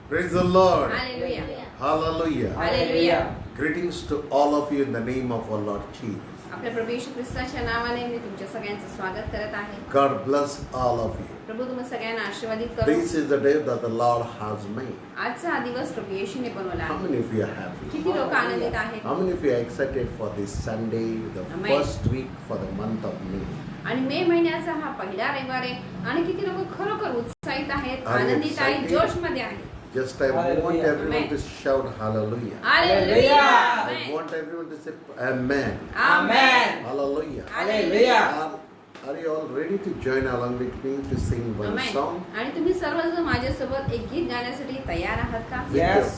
Praise the Lord. Hallelujah. Hallelujah. Hallelujah. Greetings to all of you in the name of our Lord Jesus. आपल्या प्रभू येशू ख्रिस्ताच्या नावाने मी तुमच्या सगळ्यांचं स्वागत करत आहे. God bless all of you. प्रभू तुम्हा सगळ्यांना आशीर्वादित करो. This is the day that the Lord has made. आजचा हा दिवस प्रभू येशूने बनवला How आहे. many of you are happy? किती लोक आनंदित आहेत? How many of you are excited for this Sunday, the Amen. first week for the month of May? आणि मे महिन्याचा हा पहिला रविवार आहे आणि किती लोक खरोखर उत्साहित आहेत, Are you आनंदित आहेत, excited? जोश मध्ये आहेत. Just I want Hallelujah. everyone Amen. to shout hallelujah. Hallelujah. I Amen. want everyone to say amen. Amen. Hallelujah. Hallelujah. Are you all ready to join along with me to sing one Amen. song? आणि तुम्ही सर्वजण माझ्यासोबत एक गीत गाण्यासाठी तयार आहात का? Yes.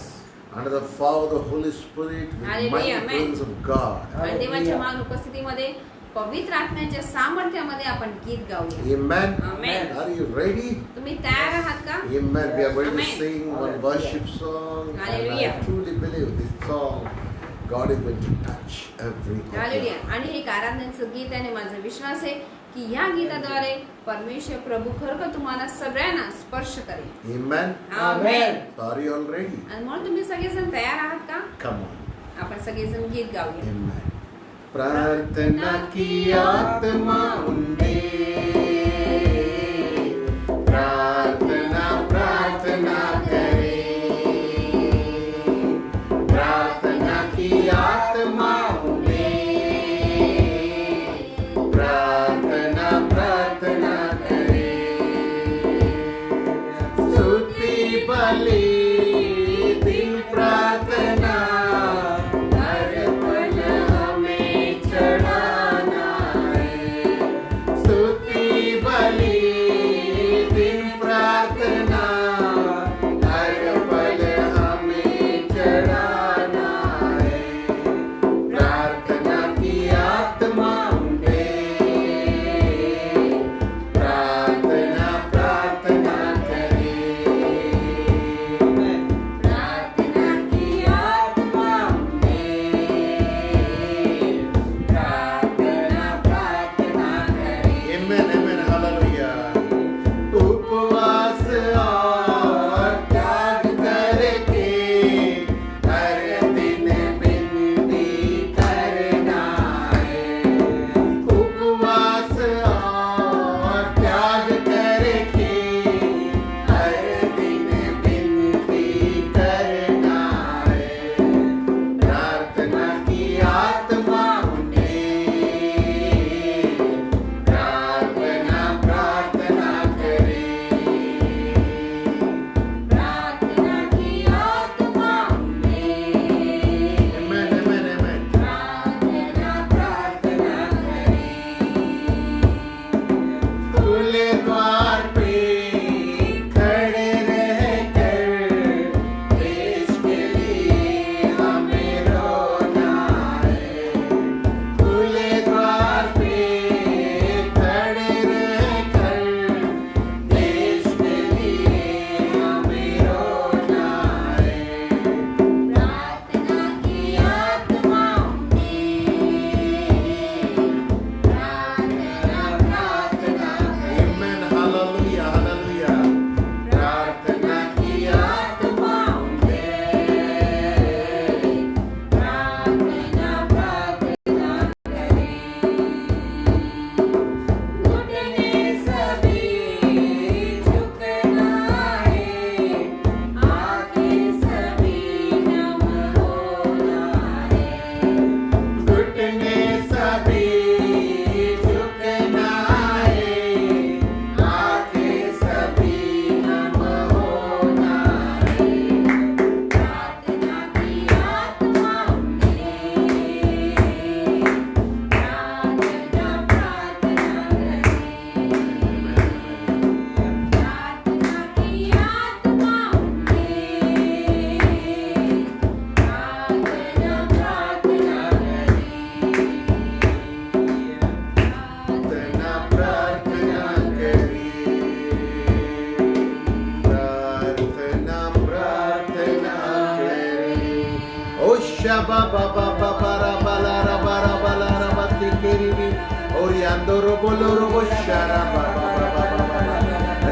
Under the power of the Holy Spirit, with Hallelujah. mighty Amen. presence of God. आणि देवाच्या महान उपस्थितीमध्ये पवित्र आत्म्याच्या सामर्थ्यामध्ये आपण गीत गाऊया. Amen. Amen. Are you ready? तुम्ही तयार आहात का? Amen. We are going to Amen. sing one worship song. And I Hallelujah. truly believe this song, God is going to touch every of hallelujah. you. आणि हे एक आराधनाचं गीत आहे आणि माझा विश्वास आहे की या गीताद्वारे परमेश्वर प्रभू खरोखर तुम्हाला सगळ्यांना स्पर्श करेल. Amen. Amen. So are you all ready? आणि म्हणून तुम्ही सगळेजण तयार आहात का? Come on. आपण सगळेजण गीत गाऊया. Amen. प्रार्थना की आत्मा उंडे प्रार्थना प्रार्थना करे प्रार्थना की आत्मा उंडे प्रार्थना प्रार्थना करे स्तुति बलि दिन प्रार्थना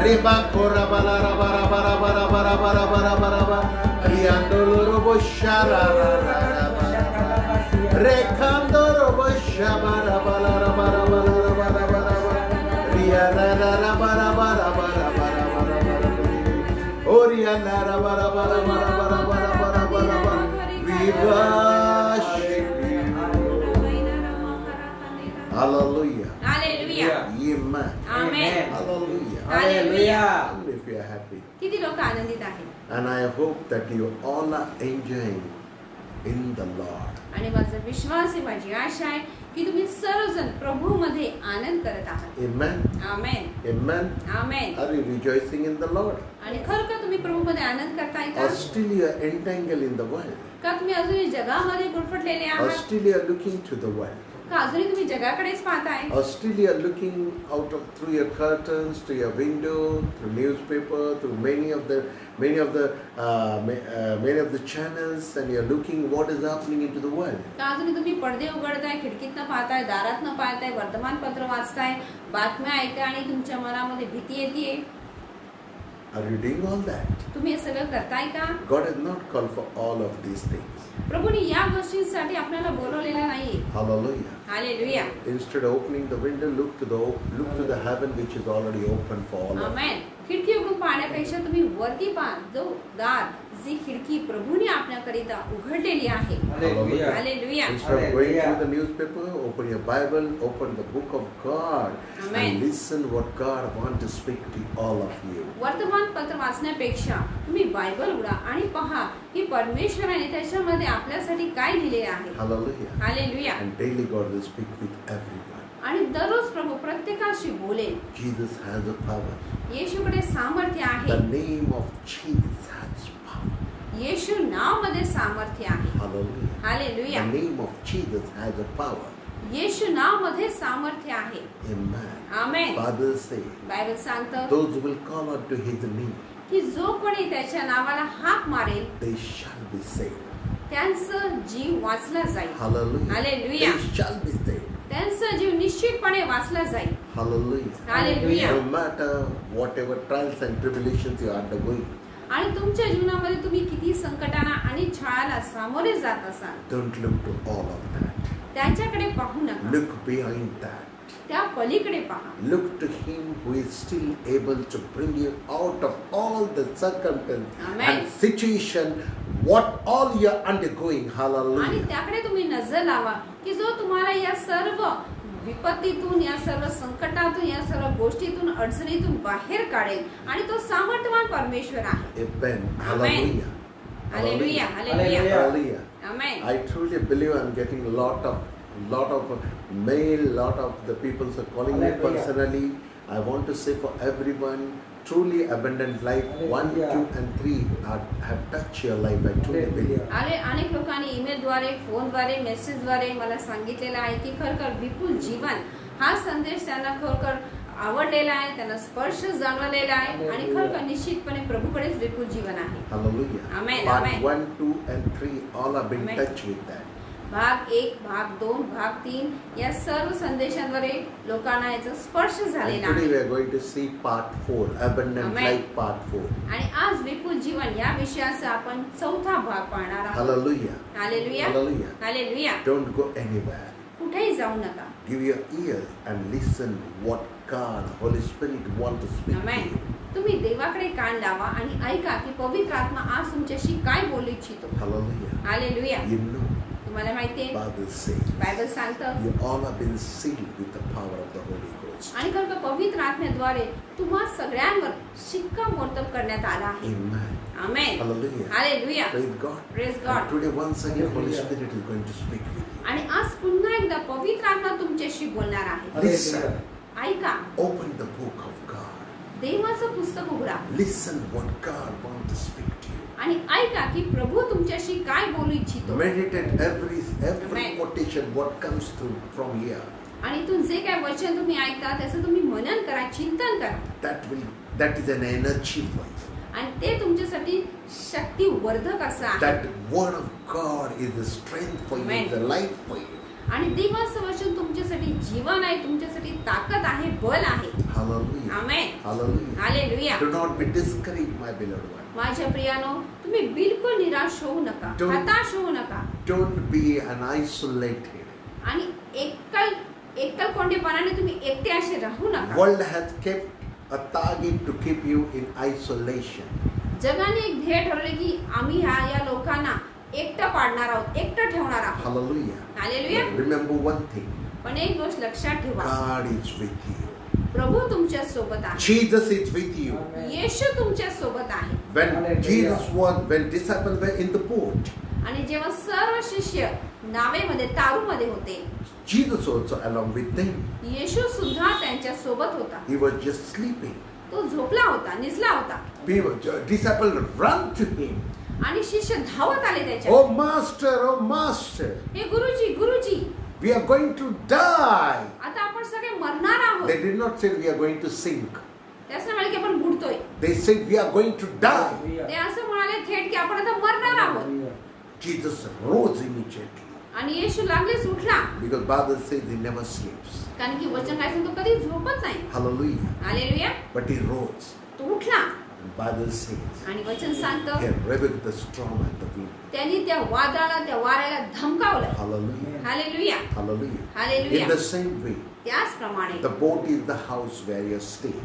Riba kora bara bara bara bara bara bara bara bara bara. Riandolo robo shara ra ra ra bara. Rekando robo shabara bara bara bara bara bara. Ria ra ra ra bara bara bara bara bara. Oria ra ra bara bara bara bara bara bara bara. We worship you. Hallelujah. Hallelujah. Amen. Amen. Hallelujah. Hallelujah. And if you are happy. किती लोक आनंदित आहेत And I hope that you all are enjoying in the Lord. आणि माझा विश्वास आहे, माझी आशा आहे की तुम्ही सर्वजण प्रभूमध्ये आनंद करत आहात. Amen. Amen. Amen. Amen. Are you rejoicing in the Lord? आणि खरं का तुम्ही प्रभूमध्ये आनंद करताय का? Or still you are entangled in the world? का तुम्ही अजूनही जगामध्ये गुरफटलेले Or आहात? still you are looking to the world? का अजूनही तुम्ही जगाकडेच पाहताय? Or still you are looking out of through your curtains, to your window, through newspaper, through many of the channels, and you are looking what is happening into the world. का अजूनही तुम्ही पडदे उघडताय, खिडकीतनं पाहताय, दारातनं पाहताय, वर्तमानपत्र वाचताय, बातम्या ऐकताय आणि तुमच्या मनामध्ये भीती येते? Are you doing all that? तुम्ही हे सगळं करताय का? God has not called for all of these things. प्रभूने या गोष्टींसाठी आपल्याला बोलवलेलं नाहीये. Hallelujah. Hallelujah. Instead of opening the window, look to the heaven which is already open for all of us. आमेन. खिडकी उघडून पाहण्यापेक्षा तुम्ही वरती पहा, जो दार, जी खिडकी प्रभूने आपल्याकरिता उघडलेली आहे. Hallelujah. Hallelujah. Instead of going through the newspaper, open your Bible, open the book of God, Amen. and listen what God wants to speak to all of you. वर्तमानपत्र वाचण्यापेक्षा तुम्ही बायबल उघडा आणि पहा की परमेश्वराने त्याच्यामध्ये आपल्यासाठी काय लिहिले आहे. Hallelujah. Hallelujah. And daily God will speak with everyone. आणि दररोज प्रभू प्रत्येकाशी बोलेल. Jesus has a power. येशूकडे सामर्थ्य The आहे. name of Jesus has power. येशू नाव मध्ये सामर्थ्य आहे. Hallelujah. Hallelujah. The name of Jesus has a power. येशू नाव मध्ये सामर्थ्य आहे. Amen. आमेन. Bible says, बायबल सांगतं those who will call out to his name, की जो कोणी त्याच्या नावाला हाक मारेल they shall be saved. त्यांचं जीव वाचला जाईल. Hallelujah. Hallelujah. They shall be saved. त्यांचा जीव निश्चितपणे वाचला जाईल. Hallelujah. Hallelujah. No matter whatever trials and tribulations you are undergoing, आणि तुमच्या जीवनामध्ये तुम्ही किती संकटांना आणि छळाला सामोरे जात असाल, don't look to all of that. त्याच्याकडे पाहू नका. Look behind that. त्या पलीकडे पहा. Look to him who is still able to bring you out of all the circumstance Amen. and situation, what all you are undergoing. आणि Hallelujah. त्याकडे तुम्ही नजर लावा की जो तुम्हाला या सर्व विपत्तीतून, या सर्व संकटातून, या सर्व गोष्टीतून, अडचणीतून बाहेर काढेल आणि तो सामर्थ्यवान परमेश्वर आहे. Amen. Hallelujah. Hallelujah. Hallelujah. Hallelujah. Amen. I truly believe I'm getting a lot of mail, lot of the people are calling me personally. I want to say for everyone, truly abundant life 1, 2 and 3 have touched your life. I truly believe. अनेक लोकांनी ईमेलद्वारे, फोनद्वारे, मेसेजद्वारे मला सांगितलेलं आहे की खरखर विपुल जीवन हा संदेश त्यांना खरखर आवडलेला आहे, त्यांना स्पर्श जाणवलेला आहे आणि खरखर निश्चितपणे प्रभूकडेच विपुल जीवन आहे. Hallelujah. Amen, Part amen. 1, 2 and 3 all have been Amen. touched with that. भाग 1, भाग 2, भाग 3 या सर्व संदेशांद्वारे लोकांना याचा स्पर्श And झालेला today we आहे. are going to see part 4, abundant Amen. life part 4. आणि आज विपुल जीवन या विषयाचा आपण चौथा भाग पाहणार आहोत. Hallelujah. Hallelujah. Hallelujah. Hallelujah. Don't go anywhere. कुठेही जाऊ नका. Give your ears and listen what God, Holy Spirit want to speak to amen. you. तुम्ही देवाकडे कान लावा आणि ऐका की पवित्र आत्मा आज तुमच्याशी काय बोलू इच्छितो. Hallelujah. हालेलुया. You know, तुम्हाला माहितीये Bible says, बायबल सांगतं you all have been sealed with the power of the Holy Ghost. आणि खरं पवित्र आत्म्याद्वारे तुम्हा सगळ्यांवर शिक्कामोर्तब करण्यात आला आहे. Amen. Amen. Hallelujah. Hallelujah. Praise God. Praise God. And today once again Holy Spirit is going to speak with you. आणि आज पुन्हा एकदा पवित्र आत्मा तुमच्याशी बोलणार आहे. Listen. ऐका, Open the book of God. देवाचं पुस्तक उघडा Listen what God wants to speak to you. आणि ऐका की प्रभू तुमच्याशी काय बोलू इच्छितो. Meditate every Amen. quotation what comes through from here. आणि इथून जे काय वचन तुम्ही ऐकता त्याचं तुम्ही मनन करा, चिंतन करा That is an energy for you. आणि ते तुमच्यासाठी शक्तिवर्धक असं आहे. That word of God is the strength for you, Amen. the life for you. आणि देवाचं वचन तुमच्यासाठी जीवन आहे, तुमच्यासाठी ताकद आहे, बल आहे. Hallelujah. Amen. Hallelujah. Hallelujah. Do not be discouraged, my beloved one. माझ्या प्रियानो, तुम्ही बिलकुल निराश होऊ नका, Don't- हताश होऊ नका Don't be an isolated. आणि एकल कोंडेपणाने तुम्ही एकटे असे राहू नका. World has kept a target to keep you in isolation. जगाने एक ध्येय ठरवले की आम्ही या लोकांना एकटं पाडणार आहोत, एकटं ठेवणार आहोत. Hallelujah. Hallelujah. Remember one thing. पण एक गोष्ट लक्षात ठेवा, God is with you. प्रभू तुमच्या सोबत आहे, Jesus is with you. येशू तुमच्या सोबत आहे. When disciples were in the boat, आणि जेव्हा सर्व शिष्य नावेमध्ये तारूमध्ये होते, Jesus also along with them. येशू सुद्धा त्यांच्या सोबत होता. He was just sleeping. तो झोपला होता, निजला होता. Disciples run to him. आणि शिष्य धावत आले त्याच्या. Oh master, हे गुरुजी, we are going to die. आता आपण सगळे मरणार आहोत. They did not say we are going to sink. त्यास म्हणाले की आपण बुडतोय. They said we are going to die. ते असं म्हणाले थेट की आपण आता मरणार आहोत. Jesus rose immediately. आणि येशू लागलेच उठला, Because Bible says he never sleeps. कारण की वचन काय सांगतो, कधी झोपत नाही. Hallelujah. Hallelujah. But he rose. तो उठला And Bible says आणि वचन सांगतो, he rebuked the storm and the wind. त्यांनी त्या वादळाला, त्या वाऱ्याला धमकावलं. Hallelujah. Hallelujah. Hallelujah. Hallelujah. In the same way, त्याचप्रमाणे the boat is the house where you stay.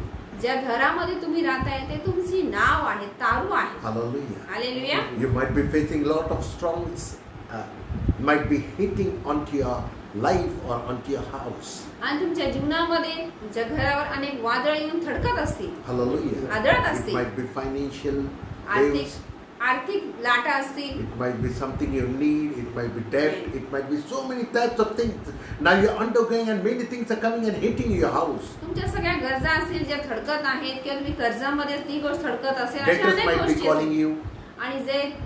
ज्या घरामध्ये तुम्ही राहताय ते तुमची नाव आहे, तारू आहे. Hallelujah. Hallelujah. You might be facing lot of storms, might be hitting onto your life or onto your house. आणि तुमच्या जीवनामध्ये तुमच्या घरावर अनेक वादळ येऊन थडकत असतील, Hallelujah. आदळत It असतील. might be financial आर्थिक waves. आर्थिक लाटा असतील. It might be something you need. It might be debt. It might be so many types of things. Now you're undergoing and many things are coming and hitting your house. तुमच्या सगळ्या गरजा असतील ज्या थडकत आहेत, किंवा तुम्ही कर्जामध्ये ती गोष्ट थडकत असेल, अशा Debtors अनेक might be गोष्टी calling असतील. you. आणि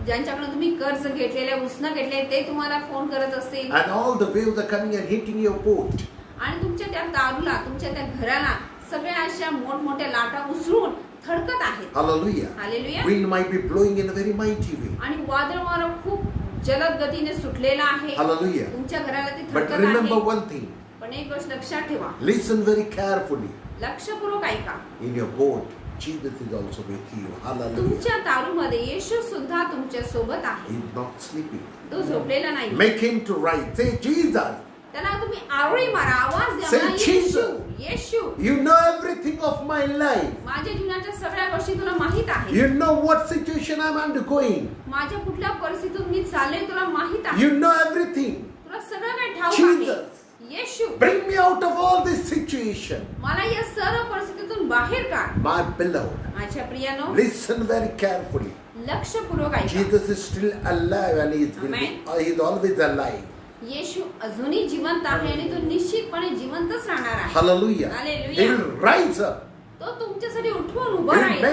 ज्यांच्याकडून तुम्ही कर्ज घेतलेले, उसनं घेतले, ते तुम्हाला फोन करत असतील. And all the waves are coming and hitting your boat. आणि तुमच्या त्या तारूला, तुमच्या त्या घराला सगळ्या अशा मोठमोठ्या लाटा उसळून थडकत आहेत. Hallelujah. Hallelujah. Wind might be blowing in a very mighty way. आणि वादळ वारं खूप जलद गतीने सुटलेलं आहे. Hallelujah. तुमच्या घराला ते But थडकत remember आहे. one thing. पण एक गोष्ट लक्षात ठेवा, Listen very carefully. लक्षपूर्वक ऐका. In your boat, Jesus is also with you. Hallelujah. तुमच्या तारूमध्ये येशू सुद्धा तुमच्या सोबत आहे. He's not sleeping. तो झोपलेला नाही. Make him to rise. Say Jesus. त्याला तुम्ही आरोळी मारा, आवाज द्या, Say म्हणा, येशू, Jesus. Yeshu, You know everything of my life. माझ्या जीवनाच्या सगळ्या गोष्टी तुला माहित आहे. You know what situation I'm undergoing. माझ्या कुठल्या परिस्थितीतून मी चालले तुला माहित आहे. You know everything. तुला सगळं काही ठाऊक आहे. Jesus. Yeshu, Bring me out of all this situation. मला या सर्व परिस्थितीतून बाहेर काढ. My beloved, माझ्या प्रियानो, listen very carefully. लक्षपूर्वक ऐका. Jesus is still alive and Amen. he's always alive. येशू अजूनही जिवंत आहे आणि तो निश्चितपणे जिवंतच राहणार आहे. Hallelujah. Hallelujah. He will rise up. तो तुमच्यासाठी उठवून उभा He will राहील.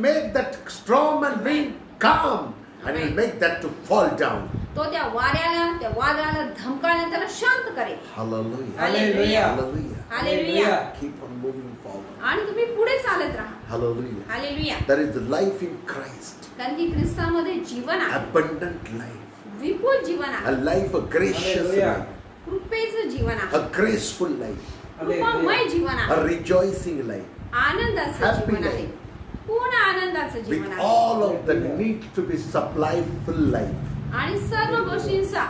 make that storm and wind calm. And he will make that to fall down. तो त्या वाऱ्याला, त्या वादळाला धमकावण्याने त्याला शांत करेल. Hallelujah. Hallelujah. Hallelujah. Hallelujah. Keep on moving forward. आणि तुम्ही पुढे चालत राहा. Hallelujah. Hallelujah. There is life in Christ. कारण की ख्रिस्तामध्ये जीवन आहे, Abundant life. Vipul Jeevan A आहे, life, a gracious Hallelujah. life. कृपेचं जीवन आहे, A graceful life. कृपामय Jeevan A आहे, rejoicing life. आनंदाचं Happy जीवन आहे, life. पूर्ण आनंदाचं जीवन With आहे. all of the need to be supplied full life. आणि सर्व गोष्टींचा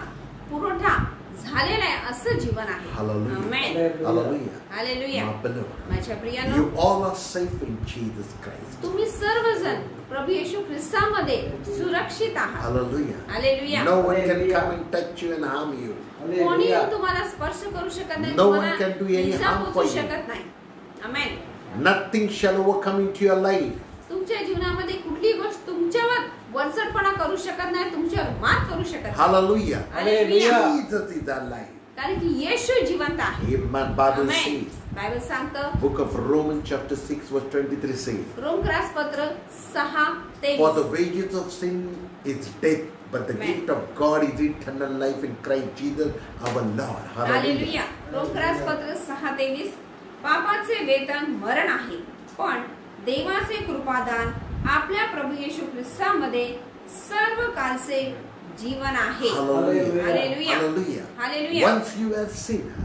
पुरवठा झालेला आहे असं जीवन आहे. Hallelujah. Amen. Hallelujah. Hallelujah. My beloved. माझ्या प्रियानो, You all are safe in Jesus Christ. तुम्ही सर्वजण प्रभू येशू ख्रिस्तामध्ये सुरक्षित आहात. Hallelujah. Hallelujah. No one can come and touch you and harm you. कोणी तुम्हाला स्पर्श करू शकत नाही, No one तुम्हाला can do any इजा harm पोचू for you. शकत नाही. आमेन. Nothing shall overcome into your life. तुमच्या जीवनामध्ये कुठली गोष्ट तुमच्यावर वरचढपणा करू शकत नाही, तुमच्यावर मात करू शकत नाही. Hallelujah. Hallelujah. Jesus is alive. कारण की येशू जिवंत आहे. Amen. Bible आमेन. says. बायबल सांगतं, Book of Romans chapter 6 verse 23 says. रोमक्रसपत्र 6:23. For the wages of sin is death, but the Amen. gift of God is eternal life in Christ Jesus our Lord. Hallelujah. Hallelujah. रोमक्रसपत्र 6:23. पापाचे वेतन मरण आहे, पण देवाचे कृपादान आपल्या प्रभू येशू ख्रिस्तामध्ये सर्व कालचे जीवन आहे. Hallelujah. Hallelujah. Hallelujah. Hallelujah. Once you were sinner,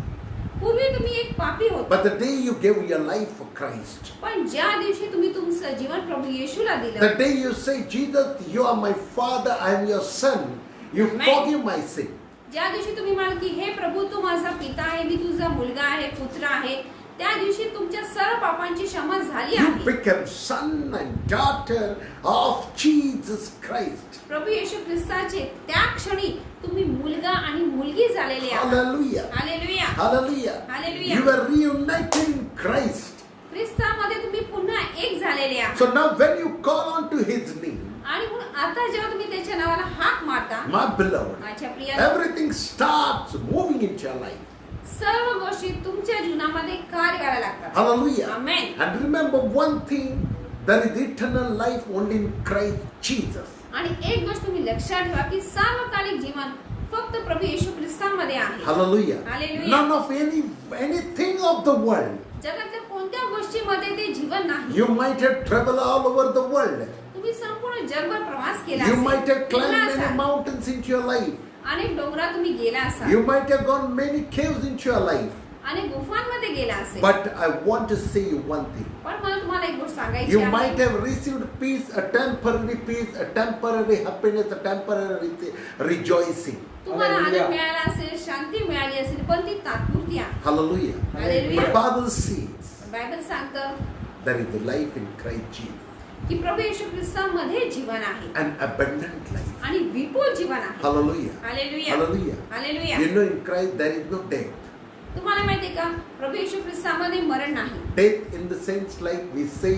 पूर्वी तुम्ही एक पापी होता, but the day you gave your life for Christ, पण ज्या दिवशी तुम्ही तुमचं जीवन प्रभू येशूला the दिलं, day you say, Jesus, you are my father, I am your son, you Amen. forgive my sin. ज्या दिवशी तुम्ही म्हणाल की हे प्रभू तू माझा पिता आहे, मी तुझा मुलगा आहे, पुत्र आहे, त्या दिवशी तुमच्या सर्व पापांची क्षमा झाली You आहे. become son and daughter of Jesus Christ. प्रभू येशू ख्रिस्ताचे त्या क्षणी तुम्ही मुलगा आणि मुलगी झालेले आहात. Hallelujah. Hallelujah. Hallelujah. Hallelujah. You were reunited in Christ. ख्रिस्तामध्ये तुम्ही पुन्हा एक झालेले आहात. So now when you call on to his name, आणि म्हणून आता जेव्हा तुम्ही त्याच्या नावाला हाक मारता, my beloved, माझ्या प्रिय, everything starts moving into your life. सर्व गोष्टी तुमच्या जीवनामध्ये कार्य करायला लागतात. Hallelujah. Amen. And remember one thing, there is eternal life only in Christ Jesus. आणि एक गोष्ट तुम्ही लक्षात ठेवा की सार्वकालिक जीवन फक्त प्रभू येशू ख्रिस्तामध्ये आहे. Hallelujah. Hallelujah. None of anything of the world. जगातल्या कोणत्या गोष्टीमध्ये ते जीवन नाही. You might have traveled all over the world. तुम्ही संपूर्ण जगभर प्रवास केला You असेल, might have फिरला climbed many असाल, mountains into your life. अनेक डोंगरात तुम्ही गेला असाल, You might have gone many caves into your life. अनेक गुफांमध्ये गेला असेल, But I want to say you one thing. पण मला तुम्हाला एक गोष्ट सांगायची You आहे. might have received peace, a temporary happiness, a temporary rejoicing. तुम्हाला Hallelujah. आनंद मिळाला असेल, शांती मिळाली असेल, पण ती तात्पुरती आहे. Hallelujah. Hallelujah. But Bible says Bible सांगतं there is a life in Christ Jesus, की प्रभू येशू ख्रिस्तामध्ये जीवन आहे an abundant life. आणि विपुल जीवन आहे. Hallelujah. Hallelujah. Hallelujah. Hallelujah. You know, in Christ there is no death. तुम्हाला माहितीये का प्रभू येशू ख्रिस्तामध्ये मरण नाही. Death in the sense like we say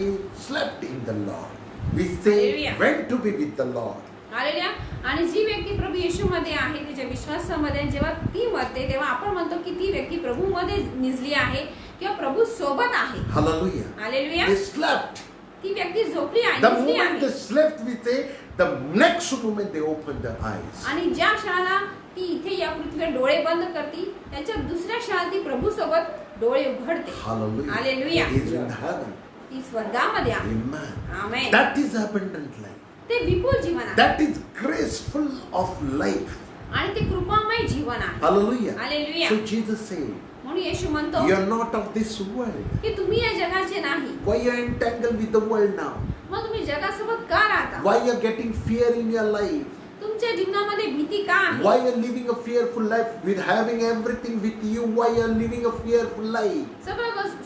slept in the Lord. We say Hallelujah. went to be with the Lord. Hallelujah. आणि जी व्यक्ती प्रभू येशूमध्ये आहे, त्याच्या विश्वासामध्ये जेव्हा ती मरते तेव्हा आपण म्हणतो की ती व्यक्ती प्रभूमध्ये निजली आहे किंवा प्रभू सोबत आहे. Hallelujah. हालेलुया. They slept. ती व्यक्ती झोपली आहे, The निजली moment they आहे. slept, we say, the next moment they opened their eyes. आणि ज्या क्षणाला ती इथे या पृथ्वीवर डोळे बंद करते, त्याच्या दुसऱ्या क्षणाला ती प्रभू सोबत डोळे उघडते. Hallelujah. Hallelujah. He is in heaven. ती स्वर्गामध्ये आहे. Amen. Amen. That is abundant life. ते विपुल जीवन आहे That is graceful of life. आणि ते कृपामय जीवन आहे. Hallelujah. Hallelujah. So Jesus said, म्हणून येशू म्हणतो you are not of this world. की तुम्ही या जगाचे नाही. Why you are entangled with the world now? मग तुम्ही जगासोबत का राहता? Why you are getting fear in your life? तुमच्या जीवनामध्ये भीती का आहे? Why you are living a fearful life with having everything with you? Why you are living a fearful life?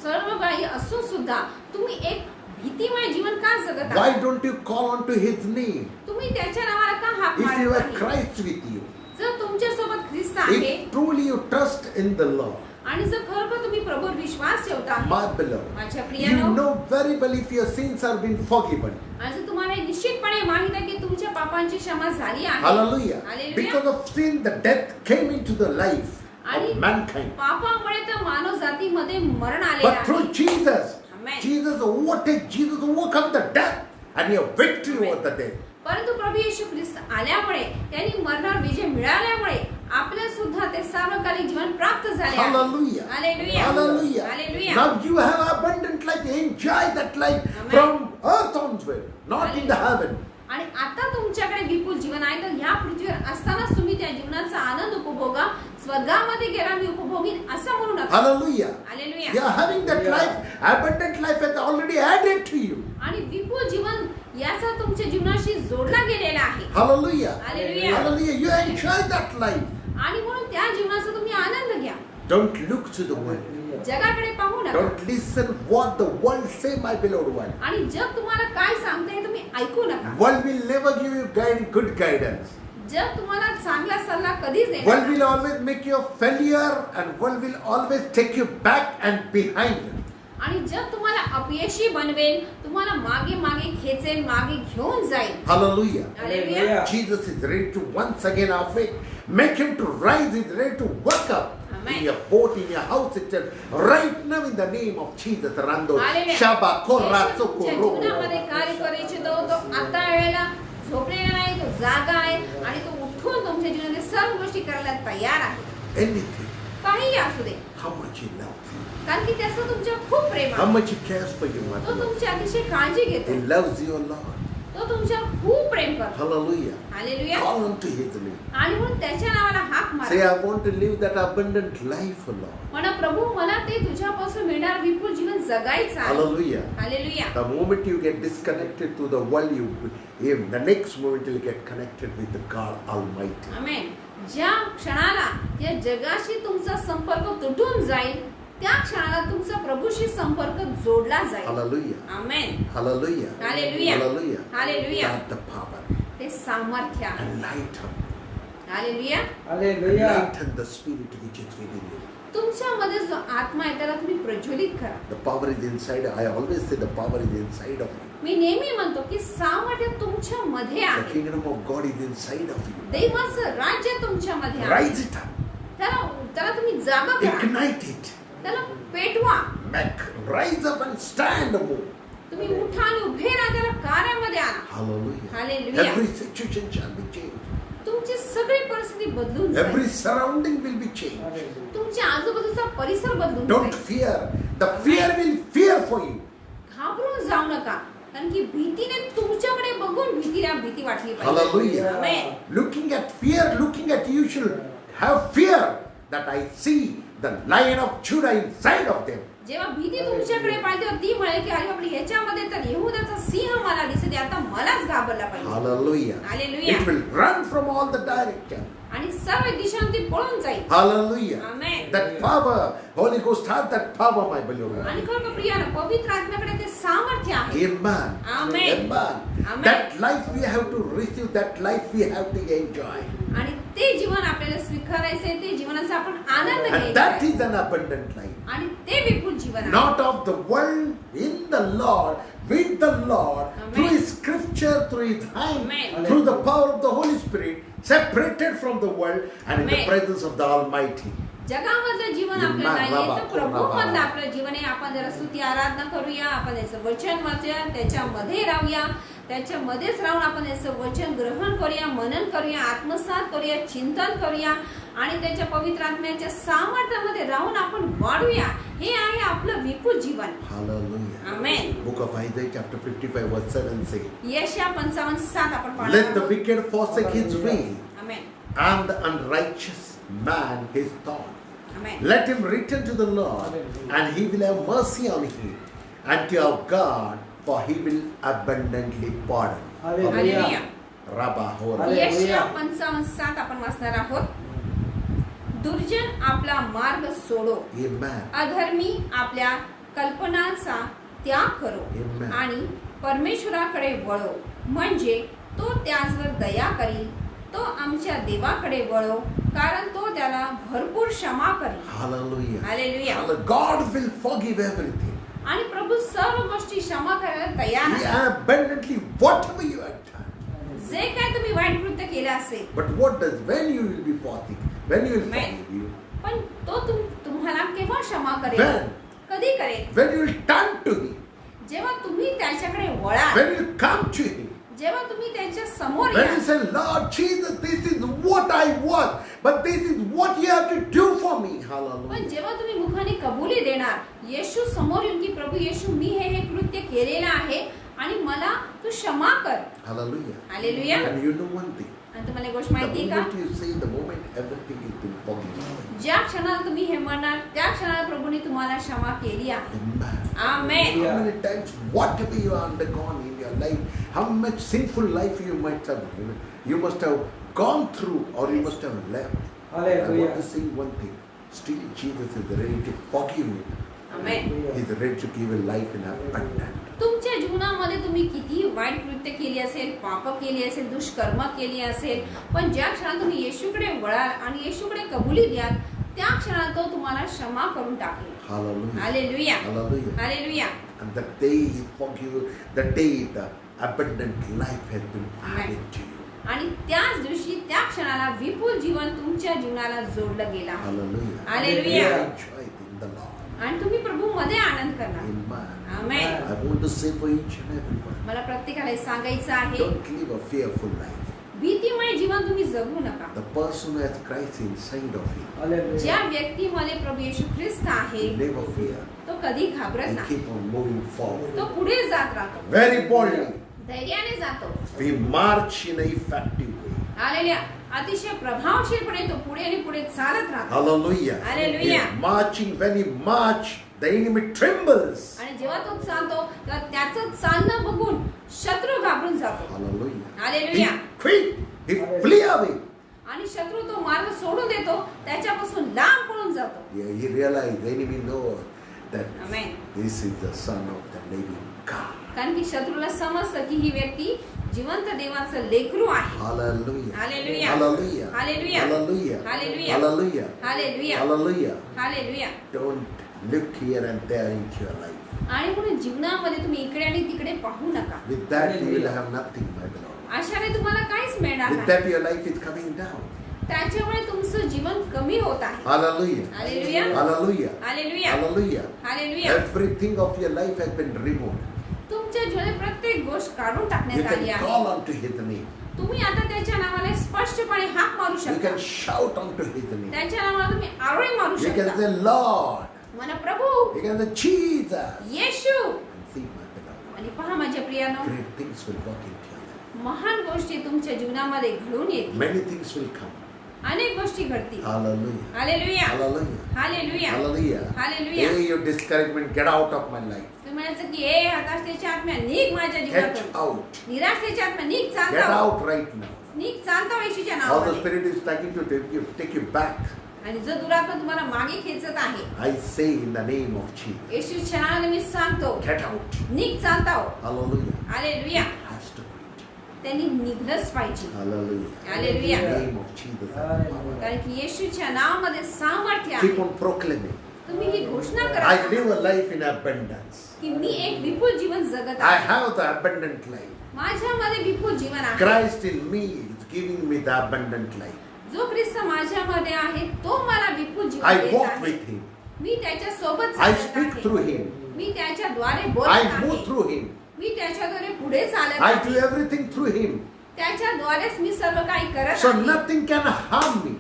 सर्व काही असून सुद्धा तुम्ही एक भीतीमय जीवन का जगत Why आहात? don't you call on to His name? तुम्ही त्याच्या नावाला का हाक If you मारत have नाही? Christ with you, जर तुमच्या सोबत ख्रिस्त आहे if truly you trust in the Lord, आणि जर खरोखर तुम्ही प्रभूवर विश्वास ठेवता, my beloved, माझ्या you प्रियानो, know very well if your sins are been forgiven. आणि जर तुम्हाला हे निश्चितपणे माहित आहे की तुमच्या पापांची क्षमा झाली आहे. Hallelujah. Hallelujah. Because of sin, the death came into the life आणि of mankind. पापामुळे तर मानव जातीमध्ये मरण आलेलं But through आहे. Jesus, Amen. Jesus overcome the death and your victory Amen. over the death. परंतु प्रभू येशू ख्रिस्त आल्यामुळे त्यांनी मरणावर विजय मिळाल्यामुळे आपल्या सुद्धा ते सार्वकालिक जीवन प्राप्त झाले आहे. Hallelujah. Hallelujah. Hallelujah. Hallelujah. Now you have abundant life. Enjoy that life Amen. from earth onward, not in the heaven. आणि आता तुमच्याकडे विपुल जीवन आहे, तर ह्या पृथ्वीवर असतानाच तुम्ही त्या जीवनाचा आनंद उपभोगा. स्वर्गामध्ये गेला मी उपभोगीन असं म्हणू नका. Hallelujah. Hallelujah. You are having that life, abundant life has already added to you. आणि विपुल जीवन याचा तुमच्या जीवनाशी जोडला गेलेला आहे. Hallelujah. Hallelujah. Hallelujah. You enjoy that life. आणि म्हणून त्या जीवनाचा तुम्ही आनंद घ्या. Don't look to the world. जगाकडे पाहू नका. Don't listen what the world say, my beloved one. आणि जग तुम्हाला काय सांगते तुम्ही ऐकू नका. World will never give you good guidance. जग तुम्हाला चांगला सल्ला कधीच देणार World नाही. will always make you a failure and world will always take you back and behind. आणि जग तुम्हाला अपयशी बनवेल, तुम्हाला मागे मागे खेचेल, मागे घेऊन जाईल. Hallelujah. Hallelujah. Jesus is ready to once again awake. Make him to rise. He's ready to wake up. Amen. In your boat, in your house itself. Right now in the name of Jesus. Rando. Hallelujah. Shaba korra येशू तुमच्या sokoro. जीवनामध्ये कार्य करायचे तो आता वेळेला झोपलेला नाही, तो जागा आहे आणि तो उठून तुमच्या जीवनामध्ये सर्व गोष्टी करायला तयार आहे. Anything. काही असू दे, How much he loves you. कारण की त्याचं तुमच्या खूप प्रेम How आहे. much he cares for you, my तो beloved. तुमची अतिशय काळजी He घेतो. loves you a lot. तो तुमच्यावर खूप प्रेम करतो. Hallelujah. Hallelujah. Call unto his name. आणि म्हणून त्याच्या नावाला हाक Say, मारा. I want to live that abundant life, Lord. म्हणा प्रभू मला ते तुझ्यापासून मिळणार विपुल जीवन जगायचं आहे. Hallelujah. Hallelujah. The moment you get disconnected to the world, the next moment you'll get connected with the God Almighty. आमेन. ज्या क्षणाला या जगाशी तुमचा संपर्क तुटून जाईल त्या क्षणाला तुमचा प्रभूशी संपर्क जोडला जाईल. Hallelujah. Amen. Hallelujah. Hallelujah. Hallelujah. Hallelujah. That the power ते सामर्थ्य आहे. and lighten, hallelujah. lighten the spirit which is within you. तुमच्यामध्ये जो आत्मा आहे त्याला तुम्ही प्रज्वलित करा. The power is inside. I always say the power is inside of you. मी नेहमी म्हणतो की सामर्थ्य तुमच्या मध्ये The आहे. kingdom of God is inside of you. देवाचं राज्य तुमच्या मध्ये आहे. Rise it up. त्याला तुम्ही जागा करा. Ignite it. त्याला पेटवा. Make. Rise up and stand more. तुम्ही उठा आणि उभे राहा त्याला कार्यामध्ये आणा. Hallelujah. Hallelujah. Every situation shall be changed. तुमची सगळी परिस्थिती बदलून जाईल. Every surrounding will be changed. तुमच्या आजूबाजूचा परिसर बदलून Don't जाईल. fear. The fear will fear for you. घाबरून जाऊ नका कारण की भीतीने तुमच्याकडे बघून भीती वाटली पाहिजे. Hallelujah. Amen. Looking at fear, looking at you should have fear that I see the Lion of Judah inside of them. जेव्हा भीती तुमच्याकडे पाहिजे तेव्हा ती म्हणे की अरे आपली ह्याच्यामध्ये तर येहूदाचा सिंह मला दिसते आता मलाच घाबरला पाहिजे. Hallelujah. Hallelujah. It will run from all the direction. आणि सर्व दिशांनी ती पळून जाईल. Hallelujah. Amen. That power, Holy Ghost has that power, my beloved. आणि खरं प्रियानं पवित्र आत्म्याकडे ते सामर्थ्य आहे. Amen. Amen. Amen. Amen. That life we have to receive, that life we have to enjoy. आणि ते जीवन आपल्याला स्वीकारायचंय ते जीवनाचा आपण आनंद And घ्यायचा that आहे. is an abundant life. आणि ते विपुल जीवन आहे. Not of the world, in the Lord, with the Lord, Amen. through His scripture, through His hand, Amen. through the power of the Holy Spirit, separated from the world and in the Amen. presence of the Almighty. जगामधलं जीवन आपलं नाहीये तर प्रभूमधलं आपलं जीवन आहे. आपण जरा स्तुती आराधना करूया, आपण याचं वचन वाचूया, त्याच्यामध्ये राहूया, त्याच्यामध्येच राहून आपण याचं वचन ग्रहण करूया, मनन करूया, आत्मसात करूया, चिंतन करूया आणि त्याच्या पवित्र आत्म्याच्या सामर्थ्यामध्ये राहून आपण वाढूया. हे आहे आपलं विपुल जीवन. Hallelujah. Amen. Book of Isaiah chapter 55 verse 7 says, यशया 55:7 आपण let पाहणार the आहोत. wicked forsake his way Amen. and the unrighteous man his thought. Amen. Let him return to the Lord, and He will have mercy on him, and to our God, for He will abundantly pardon. Hallelujah. Rabba Hora. यशया 55:7 आपण वाचणार आहोत. दुर्जन आपला मार्ग सोडो, Amen. अधर्मी आपल्या कल्पनांचा त्याग करो Amen. आणि परमेश्वराकडे वळो, म्हणजे तो त्याचवर दया करील. तो आमच्या देवाकडे वळो, कारण तो त्याला भरपूर क्षमा करेल. Hallelujah. Hallelujah. God will forgive everything. आणि प्रभू सर्व गोष्टी क्षमा करायला तयार He आहे. abundantly whatever you have done. जे काय तुम्ही वाईट कृत्य केले असेल But what does when you will be forgive? When you will Amen. forgive you? पण तो तुम्हाला केव्हा क्षमा करेल? When? कधी करेल? When you will turn to Him? जेव्हा तुम्ही त्याच्याकडे वळाल, When you come to Him? जेव्हा तुम्ही त्यांच्या समोर When you याल, say, Lord Jesus, this is what I was, but this is what you have to do for me. पण Hallelujah. जेव्हा तुम्ही मुखाने कबुली देणार, येशू समोर येऊन की प्रभू येशू मी हे कृत्य केलेलं आहे आणि मला तू क्षमा कर. Hallelujah. Hallelujah. And you know one thing. आणि तुम्हाला एक गोष्ट The माहिती आहे moment का? you say, the moment everything is been forgiven. ज्या क्षणाला तुम्ही हे म्हणाल त्या क्षणाला प्रभूने तुम्हाला क्षमा केली आहे. Amen. Amen. How many times, whatever you have undergone in your life, how much sinful life you must have gone through or you must have left. I want to say one thing. Still, Jesus is ready to forgive you. Amen. He is ready to give a life in abundance. तुमच्या जीवनामध्ये तुम्ही किती वाईट कृत्य केली असेल, पाप केली असेल, दुष्कर्म केली असेल, पण ज्या क्षणात तुम्ही येशूकडे वळाल आणि येशूकडे कबुली द्याल त्या क्षणात तो तुम्हाला क्षमा करून टाकेल. Hallelujah. Hallelujah. Hallelujah. Hallelujah. And the day He forgive you, the day the abundant life has been added to you. आणि त्याच दिवशी त्या क्षणाला विपुल जीवन तुमच्या जीवनाला जोडलं गेलं आहे. Hallelujah. Hallelujah. Enjoy in the Lord. आणि तुम्ही प्रभू मध्ये आनंद करणार. Amen. Amen. I want to say for each and everyone, मला प्रत्येकाला हे सांगायचं आहे, don't live a fearful life. भीतीमय जीवन तुम्ही जगू नका. The person who has Christ inside of him, ज्या व्यक्तीमध्ये प्रभू येशू ख्रिस्त आहे he never fear. तो कधी घाबरत He नाही. keep on moving forward. तो पुढे जात राहतो. Very boldly. धैर्याने जातो. We march in an effective way. Hallelujah. अतिशय प्रभावशीलपणे तो पुढे आणि पुढे चालत राहतो. Hallelujah. Hallelujah. He is marching. When he march, the enemy trembles. आणि जेव्हा तो चालतो तेव्हा त्याचं चालणं बघून शत्रू घाबरून जातो. Hallelujah. Hallelujah. He quit. He flee away. आणि शत्रू तो मार्ग सोडून देतो, त्याच्यापासून लांब पळून जातो. Yeah, he realized, the enemy knows that Amen. this is the son of the living God. कारण की शत्रूला समजतं की ही व्यक्ती जिवंत देवाचं लेकरू आहे. Hallelujah. Hallelujah. Hallelujah. Hallelujah. Hallelujah. Hallelujah. Hallelujah. Hallelujah. Hallelujah. Hallelujah. Don't look here and there into your life. आणि म्हणून जीवनामध्ये तुम्ही इकडे आणि तिकडे पाहू नका. With that you will have nothing, my beloved. अशाने तुम्हाला काहीच मिळणार With नाही. that your life is coming down. त्याच्यामुळे तुमचं जीवन कमी होत आहे. Hallelujah. Hallelujah. Hallelujah. Hallelujah. Hallelujah. Hallelujah. Everything of your life has been removed. तुमच्या जीवनात प्रत्येक गोष्ट काढून You टाकण्यात आली can आहे. call unto his name. तुम्ही आता त्याच्या नावाला स्पष्टपणे हाक मारू You शकता. can shout unto his name. त्याच्या नावाला तुम्ही आरोळी मारू You can शकता. say, Lord. म्हणा प्रभू, You can say, Jesus. Yeshu. And see, my beloved, आणि पहा माझ्या प्रियानो, great things will walk into your life. महान गोष्टी तुमच्या जीवनामध्ये घडून येतील. Many things will come. अनेक गोष्टी घडतील. Hallelujah. Hallelujah. Hallelujah. Hallelujah. Hallelujah. Hallelujah. Hey, your discouragement, get out of my life. तुम्ही म्हणायचं की हे हताशतेच्या आत्म्या निघ माझ्या Get जीवनातून. out. निराशेच्या आत्म्या निघ Get चालता. out right now. निघ चालता येशूच्या How the नावाने. Spirit is trying to take you back. आणि जो दुरात्मा तुम्हाला मागे खेचत आहे, I say in the name of Jesus. येशूच्या नावाने मी सांगतो, Get out. निघ चालता हो. Hallelujah. Hallelujah. Has to quit. त्यांनी निघलंच पाहिजे. Hallelujah. Hallelujah. In the name of Jesus. कारण की येशूच्या नावामध्ये सामर्थ्य Keep आहे. on proclaiming. तुम्ही ही घोषणा I करा live a life in abundance. की मी एक विपुल जीवन जगत I आहे. have the abundant life. माझ्यामध्ये विपुल जीवन आहे. Christ in me is giving me the abundant life. जो ख्रिस्त माझ्यामध्ये आहे तो मला विपुल जीवन I देत walk आहे. with him. मी त्याच्या सोबत I चालत speak आहे. through him. मी त्याच्याद्वारे I बोलत move आहे. through him. मी त्याच्याद्वारे पुढे चालत I आहे. do everything through him. त्याच्याद्वारेच मी सर्व काही करत So आहे. nothing can harm me.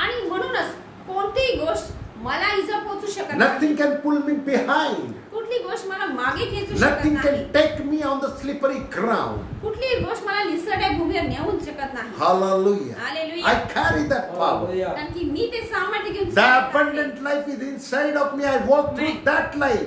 आणि म्हणूनच कोणतीही गोष्ट मला इजा पोचू शकत नाही. Nothing can pull me behind. कुठली गोष्ट मला मागे खेचू शकत Nothing नाही. can take me on the slippery ground. कुठलीही गोष्ट मला निसरड्या भूमीवर नेऊ शकत नाही. Hallelujah. Hallelujah. I carry that power. कारण की मी ते सामर्थ्य घेऊन The चालत आहे. abundant life is inside of me. I walk through Amen. that life.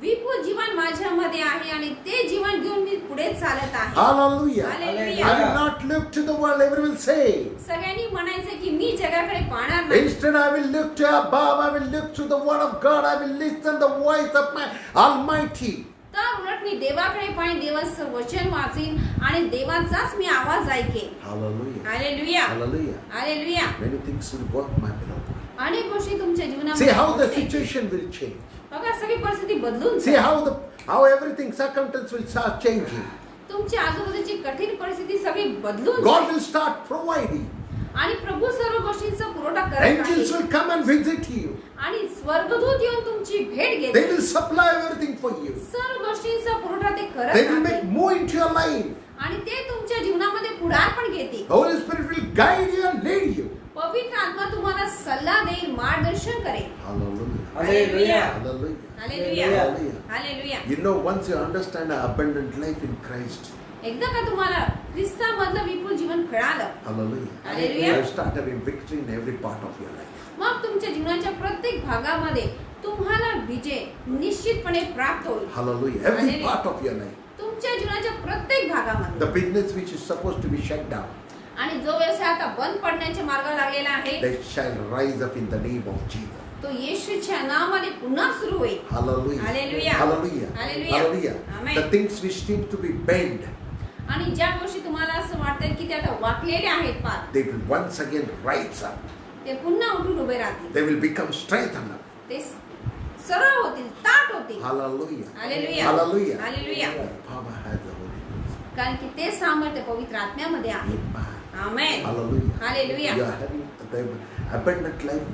विपुल जीवन माझ्यामध्ये आहे आणि ते जीवन घेऊन मी पुढे चालत आहे. Hallelujah. Hallelujah. I will not look to the world. Everyone will say. सगळ्यांनी म्हणायचं की मी जगाकडे पाहणार नाही. Instead, I will look to above. I will look to the word of God. I will listen the voice of my Almighty. तर उलट मी देवाकडे पाहिन, देवाचं वचन वाचीन आणि देवाचाच मी आवाज ऐकेन. Hallelujah. Hallelujah. Hallelujah. Hallelujah. Many things will work, my beloved. अनेक गोष्टी तुमच्या See जीवनामध्ये how the होतील. situation will change. बघा सगळी परिस्थिती बदलून See जाईल. how everything circumstance will start changing. तुमच्या आजूबाजूची कठीण परिस्थिती सगळी बदलून God जाईल. will start providing. आणि प्रभू सर्व गोष्टींचा पुरवठा करत Angels आहे. will come and visit you. आणि स्वर्गदूत येऊन तुमची भेट They घेतील. will supply everything for you. सर्व गोष्टींचा पुरवठा ते They करत will make आहेत. more into your life. आणि ते तुमच्या जीवनामध्ये पुढारपण घेतील. The Holy Spirit will guide you and lead you. पवित्र आत्मा तुम्हाला सल्ला देईल, मार्गदर्शन करेल. Hallelujah. Hallelujah. Hallelujah. Hallelujah. Hallelujah. Hallelujah. You know, once you understand an abundant life in Christ, एकदा का तुम्हाला ख्रिस्तामधलं विपुल जीवन कळालं, hallelujah, Hallelujah. you start having victory in every part of your life. मग तुमच्या जीवनाच्या प्रत्येक भागामध्ये तुम्हाला विजय निश्चितपणे प्राप्त होईल. Hallelujah. Every Hallelujah. part of your life. तुमच्या जीवनाच्या प्रत्येक भागामध्ये. The business which is supposed to be shut down, आणि जो व्यवसाय आता बंद पडण्याच्या मार्गावर लागलेला आहे, that shall rise up in the name of Jesus. तो येशूच्या नावाने पुन्हा सुरू होईल. Hallelujah. Hallelujah. Hallelujah. Hallelujah. Hallelujah. Amen. The things which seem to be bent, आणि ज्या गोष्टी तुम्हाला असं वाटतं की त्या आता वाकलेल्या आहेत पार, they will once again rise up. ते पुन्हा उठून उभे राहतील. They will become strengthened up. ते सरळ होतील, ताट होतील. Hallelujah. Hallelujah. Hallelujah. Hallelujah. The power has the Holy Ghost. कारण की ते सामर्थ्य पवित्र आत्म्यामध्ये आहे. Amen. Amen. Hallelujah. Hallelujah. You are having the abundant life.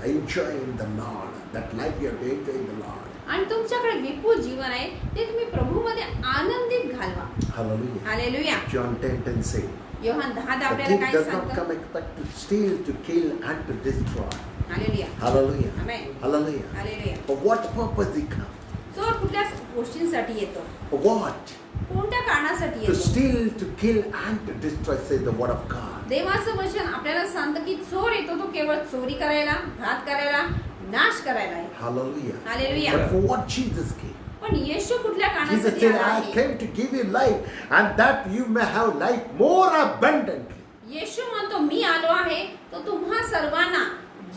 Enjoy in the Lord. That life you are to enjoy in the Lord. आणि तुमच्याकडे विपुल जीवन आहे ते तुम्ही प्रभूमध्ये आनंदित घालवा. Hallelujah. Hallelujah. John 10:10 say, Yohan 10 the आपल्याला thief काय does not सांगतं? come except to steal, to kill, and to destroy. Hallelujah. Hallelujah. Amen. Hallelujah. Hallelujah. For what purpose he comes? चोर कुठल्या गोष्टींसाठी येतो, For what? कोणत्या कारणासाठी To येतो? steal, to kill, and to destroy, says the word of God. देवाचं वचन आपल्याला सांगतं की चोर येतो तो केवळ चोरी करायला, घात करायला, नाश करायला आहे. Hallelujah. Hallelujah. But for what Jesus came? पण येशू कुठल्या Jesus कारणासाठी said, आला I आहे? came to give you life, and that you may have life more abundantly. येशू म्हणतो मी आलो आहे तो तुम्हा सर्वांना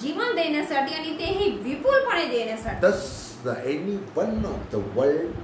जीवन देण्यासाठी आणि ते हे विपुलपणे देण्यासाठी. Thus, any one of the world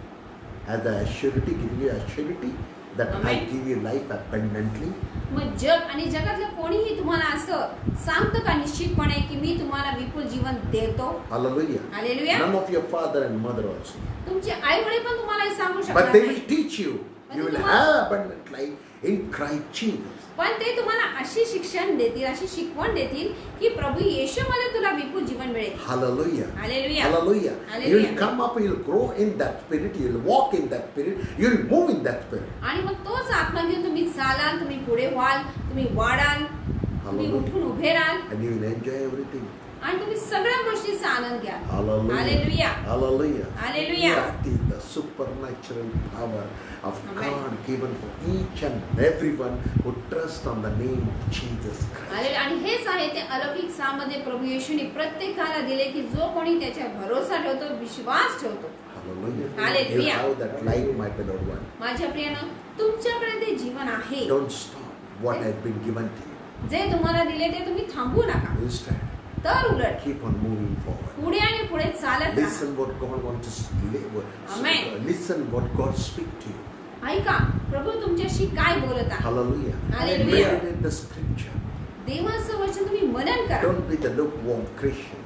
has a surety, giving you a surety that I Amen. give you life abundantly. मग जग आणि जगातलं कोणीही तुम्हाला असं सांगतं का निश्चितपणे की मी तुम्हाला विपुल जीवन देतो? Hallelujah. Hallelujah. None of your father and mother also. तुमचे आई वडील पण तुम्हाला हे सांगू But शकणार they will नाही. teach you. But You will you have abundant life in Christ Jesus. पण ते तुम्हाला अशी शिक्षण देतील, अशी शिकवण देतील की प्रभू येशूमध्ये तुला विपुल जीवन मिळेल. Hallelujah. Hallelujah. Hallelujah. Hallelujah. You will come up, you will grow in that spirit, you will walk in that spirit, you will move in that spirit. आणि मग तोच आत्मा घेऊन तुम्ही चालाल, तुम्ही पुढे व्हाल, तुम्ही वाढाल, तुम्ही Hallelujah. उठून उभे राहाल And you will enjoy everything. आणि तुम्ही सगळ्या गोष्टीचा आनंद घ्या. Hallelujah. Hallelujah. Hallelujah. Hallelujah. That is the supernatural power of Amen. God given for each and everyone who trusts on the name of Jesus Christ. Hallelujah. आणि हेच आहे ते अलौकिक सामध्ये प्रभू येशूने प्रत्येकाला दिले की जो कोणी त्याच्या भरोसा ठेवतो, विश्वास ठेवतो. Hallelujah. Hallelujah. You have that life, my beloved one. माझ्या प्रियानं तुमच्याकडे ते जीवन आहे. Don't stop what has been given to you. जे तुम्हाला दिले ते तुम्ही थांबू नका. Instead, तर उलट keep on moving forward. पुढे आणि पुढे चालत राहा. Listen what God wants to live. Amen. Listen what God speak to you. ऐका प्रभू तुमच्याशी काय बोलत आहे. Hallelujah. Hallelujah. Meditate the scripture. देवाचं वचन तुम्ही मनन करा. Don't be the lukewarm Christians.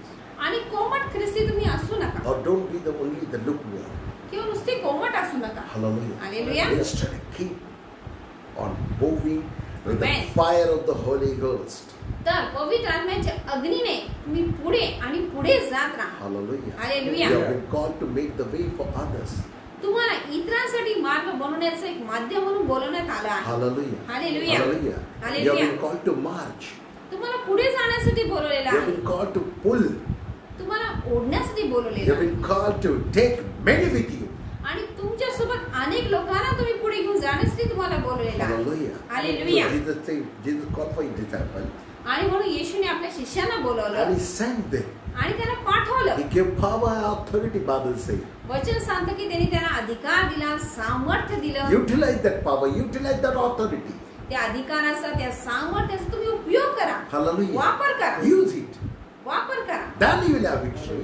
आणि कोमट ख्रिस्ती तुम्ही असू नका Or don't be the only the lukewarm. किंवा नुसती कोमट असू नका. Hallelujah. Hallelujah. Instead, keep on moving with the Amen. fire of the Holy Ghost. तर पवित्र आत्म्याच्या अग्नीने तुम्ही पुढे आणि पुढे जात राहा. Hallelujah. Hallelujah. You have been called to make the way for others. तुम्हाला इतरांसाठी मार्ग बनवण्याचं एक माध्यम म्हणून बोलवण्यात आलं आहे. Hallelujah. Hallelujah. Hallelujah. You have Hallelujah. been called to march. तुम्हाला पुढे जाण्यासाठी बोलवलेलं You have आहे. been called to pull. तुम्हाला ओढण्यासाठी You बोलवलेलं have आहे. been called to take many with you. आणि तुमच्या सोबत अनेक लोकांना तुम्ही पुढे घेऊन जाण्यासाठी तुम्हाला बोलवलेलं आहे. Hallelujah. Hallelujah. Jesus called for his disciples आणि म्हणून येशूने आपल्या शिष्यांना and बोलवलं he sent them. आणि त्यांना पाठवलं. He gave power and authority, Bible says. वचन सांगतं की त्यांनी त्यांना अधिकार दिला, सामर्थ्य दिलं. Utilize that power, utilize that authority. त्या अधिकाराचा, त्या सामर्थ्याचा तुम्ही उपयोग करा. Hallelujah. वापर करा. Use it. वापर करा. Then you will have victory.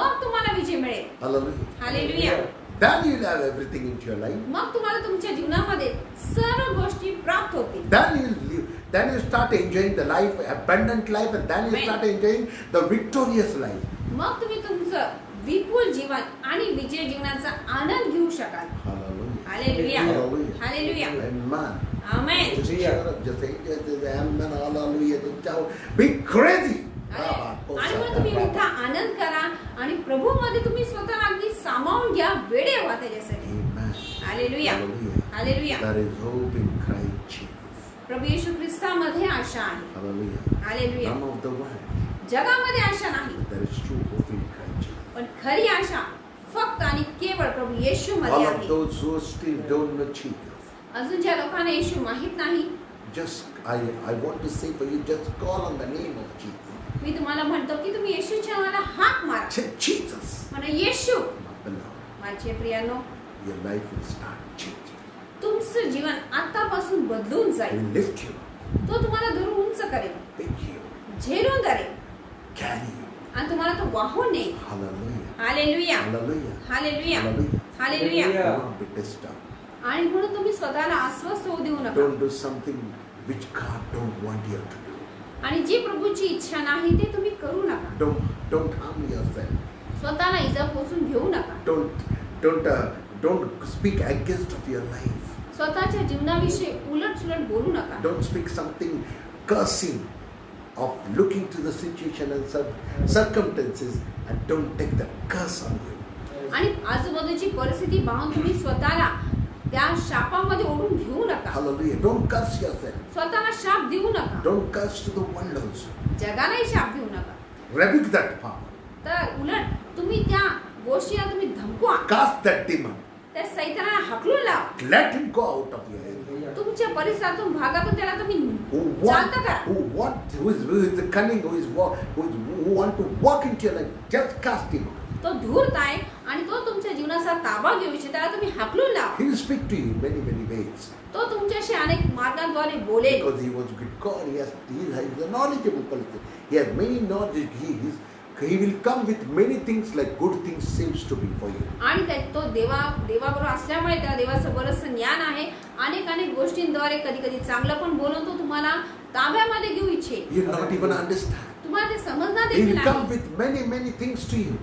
मग तुम्हाला विजय मिळेल. Hallelujah. Hallelujah. Then you will have everything into your life. मग तुम्हाला तुमच्या जीवनामध्ये सर्व गोष्टी प्राप्त होतील. Then you will live. Then you start enjoying the life, abundant life, and then you Amen. start enjoying the victorious life. मग तुम्ही तुमचं विपुल जीवन आणि विजय जीवनाचा आनंद घेऊ शकाल. Hallelujah. Hallelujah. Hallelujah. Hallelujah. Amen. Amen. Just shut up. Just enjoy this. Amen. Hallelujah. Just shout. Be crazy. आणि मग तुम्ही मोठा आनंद करा आणि प्रभूमध्ये तुम्ही स्वतःला अगदी सामावून घ्या, वेडे व्हा त्याच्यासाठी. Amen. Hallelujah. Hallelujah. Hallelujah. There is hope in Christ Jesus. प्रभू येशू ख्रिस्तामध्ये आशा आहे. Hallelujah. Hallelujah. None of the world. जगामध्ये आशा नाही, There is true hope in Christ Jesus. पण खरी आशा फक्त आणि केवळ प्रभू येशू All मध्ये of आहे. those who still don't know Jesus, अजून ज्या लोकांना येशू माहित नाही, just I want to say for you, just call on the name of Jesus. मी तुम्हाला म्हणतो की तुम्ही येशूच्या नावाला हाक मारा. Say Jesus. म्हणा येशू. My beloved, माझे प्रियानो, your life will start changing. तुमचं जीवन आतापासून बदलून He जाईल. will lift you, तो तुम्हाला धरून उंच करेल, pick you, झेलून धरेल carry you. आणि तुम्हाला तो वाहून नेईल. Hallelujah. Hallelujah. Hallelujah. Hallelujah. Hallelujah. Hallelujah. Do not be disturbed. आणि म्हणून तुम्ही स्वतःला अस्वस्थ होऊ देऊ नका. Don't do something which God don't want you to do. आणि जी प्रभूची इच्छा नाही ते तुम्ही करू नका. Don't harm yourself. स्वतःला इजा पोचून घेऊ नका. Don't speak against of your life. स्वतःच्या जीवनाविषयी उलट-सुलट बोलू नका. Don't speak something cursing of looking to the situation and circumstances and don't take the curse on you. आणि आजूबाजूची परिस्थिती पाहून तुम्ही स्वतःला त्या शापामध्ये ओढून घेऊ नका. Hallelujah. Don't curse yourself. स्वतःला शाप देऊ नका. Don't curse to the world also. जगालाही शाप देऊ नका. Rebuke that power. तर उलट तुम्ही त्या गोष्टीला तुम्ही धमकवा. Cast that demon. त्या सैतानाला हाकलून लावा. Let him go out of your area. तुमच्या परिसरातून भागातून त्याला तुम्ही Who शांत करा. is the cunning, who want to walk into your life, just cast him out. तो धूर्त आहे आणि तो तुमच्या जीवनाचा ताबा घेऊ इच्छितो, त्याला तुम्ही हाकलून लावा. He will speak to you many ways. तो तुमच्याशी अनेक मार्गांद्वारे बोलेल. Because he was with God, he is a knowledgeable person. He has many knowledge. He will come with many things like good things seems to be for you. आणि तो देवाबरोबर असल्यामुळे त्या देवाचं बरंचसं ज्ञान आहे. अनेक गोष्टींद्वारे कधी चांगलं पण बोलून तो तुम्हाला ताब्यामध्ये घेऊ इच्छे. You not even understand. तुम्हाला ते समजणार He देखील will come नाही. with many things to you.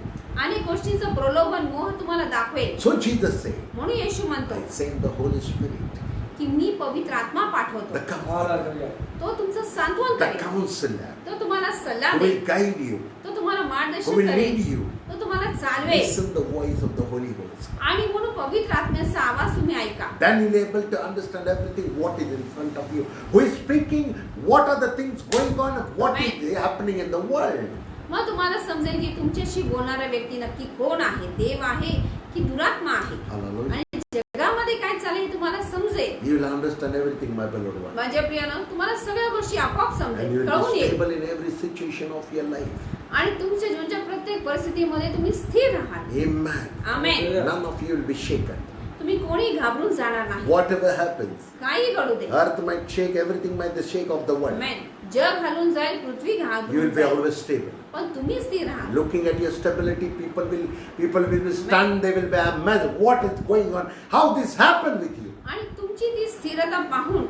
अनेक गोष्टींचं प्रलोभन मोह तुम्हाला दाखवेल. So Jesus said, म्हणून येशू म्हणतो I send the Holy Spirit, की मी पवित्र आत्मा the पाठवतो. Comforter, तो तुमचं सांत्वन the करेल. Counselor, तो तुम्हाला सल्ला who देईल. will guide you, तो तुम्हाला who मार्गदर्शन will करेल. lead you. तो तुम्हाला चालवेल. Listen the voice of the Holy Ghost. आणि म्हणून पवित्र आत्म्याचा आवाज तुम्ही ऐका. Then you'll be able to understand everything what is in front of you. Who is speaking? What are the things going on? What is happening in the world? मग तुम्हाला समजेल की तुमच्याशी बोलणारा व्यक्ती नक्की कोण आहे, देव आहे की दुरात्मा आहे. Hallelujah. आणि जगामध्ये काय चाललंय हे तुम्हाला समजेल. You will understand everything, my beloved one. माझ्या प्रियानं तुम्हाला सगळ्या गोष्टी आपोआप And you समजेल, will कळून be येईल. stable in every situation of your life. आणि तुमच्या जीवनाच्या प्रत्येक परिस्थितीमध्ये तुम्ही स्थिर राहाल. Amen. Amen. None of you will be shaken. तुम्ही कोणी घाबरून जाणार नाही. Whatever happens, काही घडू दे. earth might shake, everything might shake of the world. आमेन. जग हलून जाईल, पृथ्वी You घाबरून will be जाईल, always stable. पण तुम्ही स्थिर राहा. Looking at your stability, people will be stunned. They will be amazed. What is going on? How this happened with you? आणि तुमची ती स्थिरता पाहून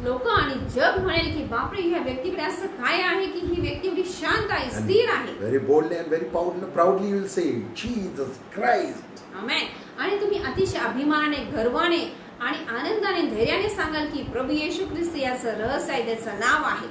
लोक आणि जग म्हणेल की बापरे, ह्या व्यक्तीकडे असं काय आहे की ही व्यक्ती एवढी शांत आहे, And स्थिर आहे. very boldly and very proudly you will say, Jesus Christ. आमेन. आणि तुम्ही अतिशय अभिमानाने, गर्वाने आणि आनंदाने, धैर्याने सांगाल की प्रभू येशू ख्रिस्त याचं रहस्य आहे, त्याचं नाव आहे.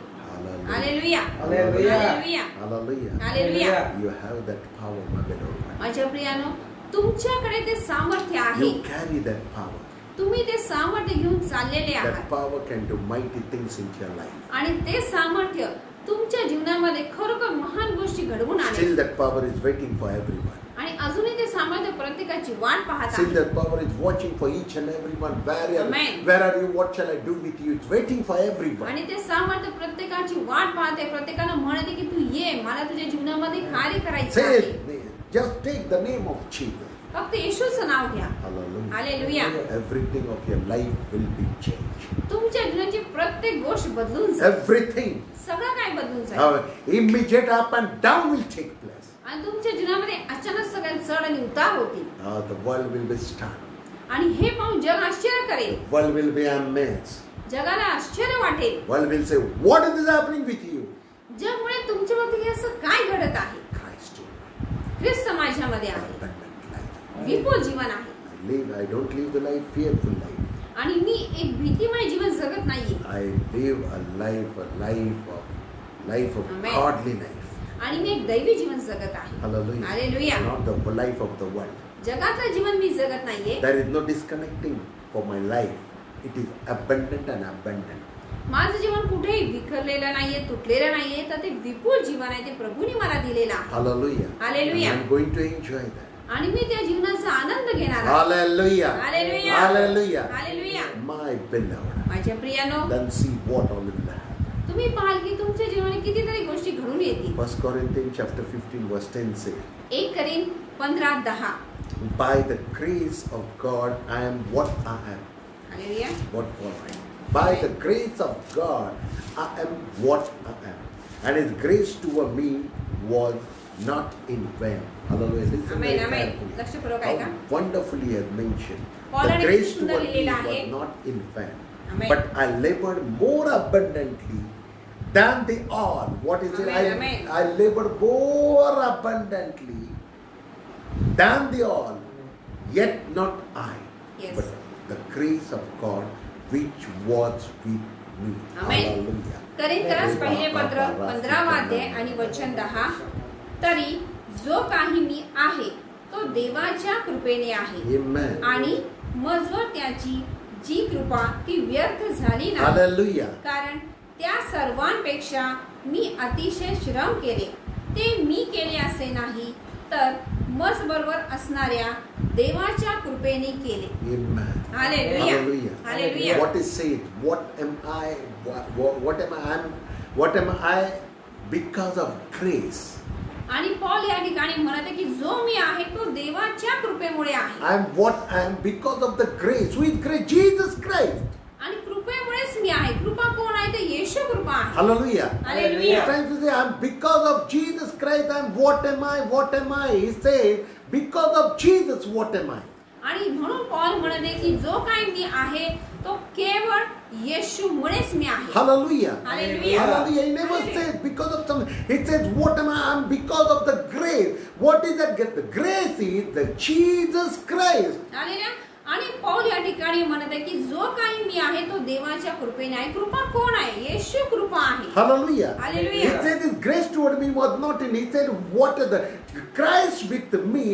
Hallelujah. Hallelujah. Hallelujah. Hallelujah. Hallelujah. You have that power, my beloved one. माझ्या प्रियानो, तुमच्याकडे ते सामर्थ्य आहे. You carry that power. तुम्ही ते सामर्थ्य घेऊन चाललेले That आहात. power can do mighty things in your life. आणि ते सामर्थ्य तुमच्या जीवनामध्ये खरोखर महान गोष्टी घडवून आणेल. Still that power is waiting for everyone. आणि अजूनही ते सामर्थ्य प्रत्येकाची वाट पाहत Still आहे. that power is watching for each and everyone. Amen. Where are you? What shall I do with you? It's waiting for everyone. आणि ते सामर्थ्य प्रत्येकाची वाट पाहते, प्रत्येकाला म्हणते की तू ये, मला तुझ्या जीवनामध्ये कार्य करायचं Say आहे. it. Just take the name of Jesus. फक्त येशूचं नाव घ्या. Hallelujah. Hallelujah. Everything of your life will be changed. तुमच्या जीवनाची प्रत्येक गोष्ट बदलून जाईल. Everything. सगळं काय बदलून जाईल. Immediate up and down will take place. आणि तुमच्या जीवनामध्ये अचानक सगळ्या चढ आणि उतार होतील. The world will be stunned. आणि हे पाहून जग आश्चर्य करेल. The world will be amazed. जगाला आश्चर्य वाटेल. World will say, what is happening with you? जग म्हणेल तुमच्यामध्ये असं काय घडत आहे. Christ. ख्रिस्त माझ्यामध्ये आहे. Abundant life. विपुल जीवन आहे. I don't live the life, fearful life. आणि मी एक भीतीमय जीवन जगत नाहीये. I live a life of Amen. godly life. आणि मी एक दैवी जीवन जगत आहे. Hallelujah. Hallelujah. Not the life of the world. जगातलं जीवन मी जगत नाहीये. There is no disconnecting for my life. It is abundant and abundant. माझं जीवन कुठेही विखरलेलं नाहीये, तुटलेलं नाहीये, तर ते विपुल जीवन आहे, ते प्रभूने मला दिलेलं आहे. Hallelujah. Hallelujah. And I'm going to enjoy that. आणि मी त्या जीवनाचा आनंद घेणार आहे. Hallelujah. Hallelujah. Hallelujah. Hallelujah. My beloved. माझ्या प्रियानो, Then see what all will happen. तुम्ही पाहाल की तुमच्या जीवनात कितीतरी गोष्टी घडून येतील. 1 Corinthians chapter 15 verse 10 says, 1 Corinth 15:10. by the grace of God I am what I am. Hallelujah. What I am. By the grace of God I am what I am. And His grace toward me was not in vain. Hallelujah. Listen Amen, very amen. carefully. लक्षपूर्वक How ऐका. wonderfully He has mentioned. Paul The ने grace किती सुंदर toward me लिहिलेलं was आहे. not in vain. Amen. But I labored more abundantly than they all. What is it? Amen, amen. I labored more abundantly than they all. Yet not I. Yes. But the grace of God which was with me. Amen. Hallelujah. करिंथरास पहिले पत्र 15 अध्याय आणि वचन 10. तरी जो काही मी आहे तो देवाच्या कृपेने आहे. Amen. आणि मजवर त्याची जी कृपा ती व्यर्थ झाली नाही. Hallelujah. कारण त्या सर्वांपेक्षा मी अतिशय श्रम केले. ते मी केले असे नाही, तर मस बरोबर असणाऱ्या देवाच्या कृपेने केले. Amen. Hallelujah. Hallelujah. Hallelujah. What is said? What am I? What am I? Because of grace. आणि पॉल या ठिकाणी म्हणत आहे की जो मी आहे तो देवाच्या कृपेमुळे आहे. I am what I am because of the grace. Who is grace? Jesus Christ. आणि कृपेमुळेच मी आहे. कृपा कोण आहे? ते येशू कृपा आहे. Hallelujah. Hallelujah. He's trying to say, I'm because of Jesus Christ. I'm what am I? What am I? He said, because of Jesus, what am I? आणि म्हणून पॉल म्हणत आहे की जो काही मी आहे तो केवळ येशूमुळेच मी आहे. Hallelujah. Hallelujah. Hallelujah. He never says because of something. He says, what am I? I'm because of the grace. What is that? The grace is the Jesus Christ. Hallelujah. आणि पौल या ठिकाणी म्हणत आहे की जो काही मी आहे तो देवाच्या कृपेने आहे. कृपा कोण आहे? येशू कृपा आहे. Hallelujah. Hallelujah. He said his grace toward me was not in. He said, what is the Christ with me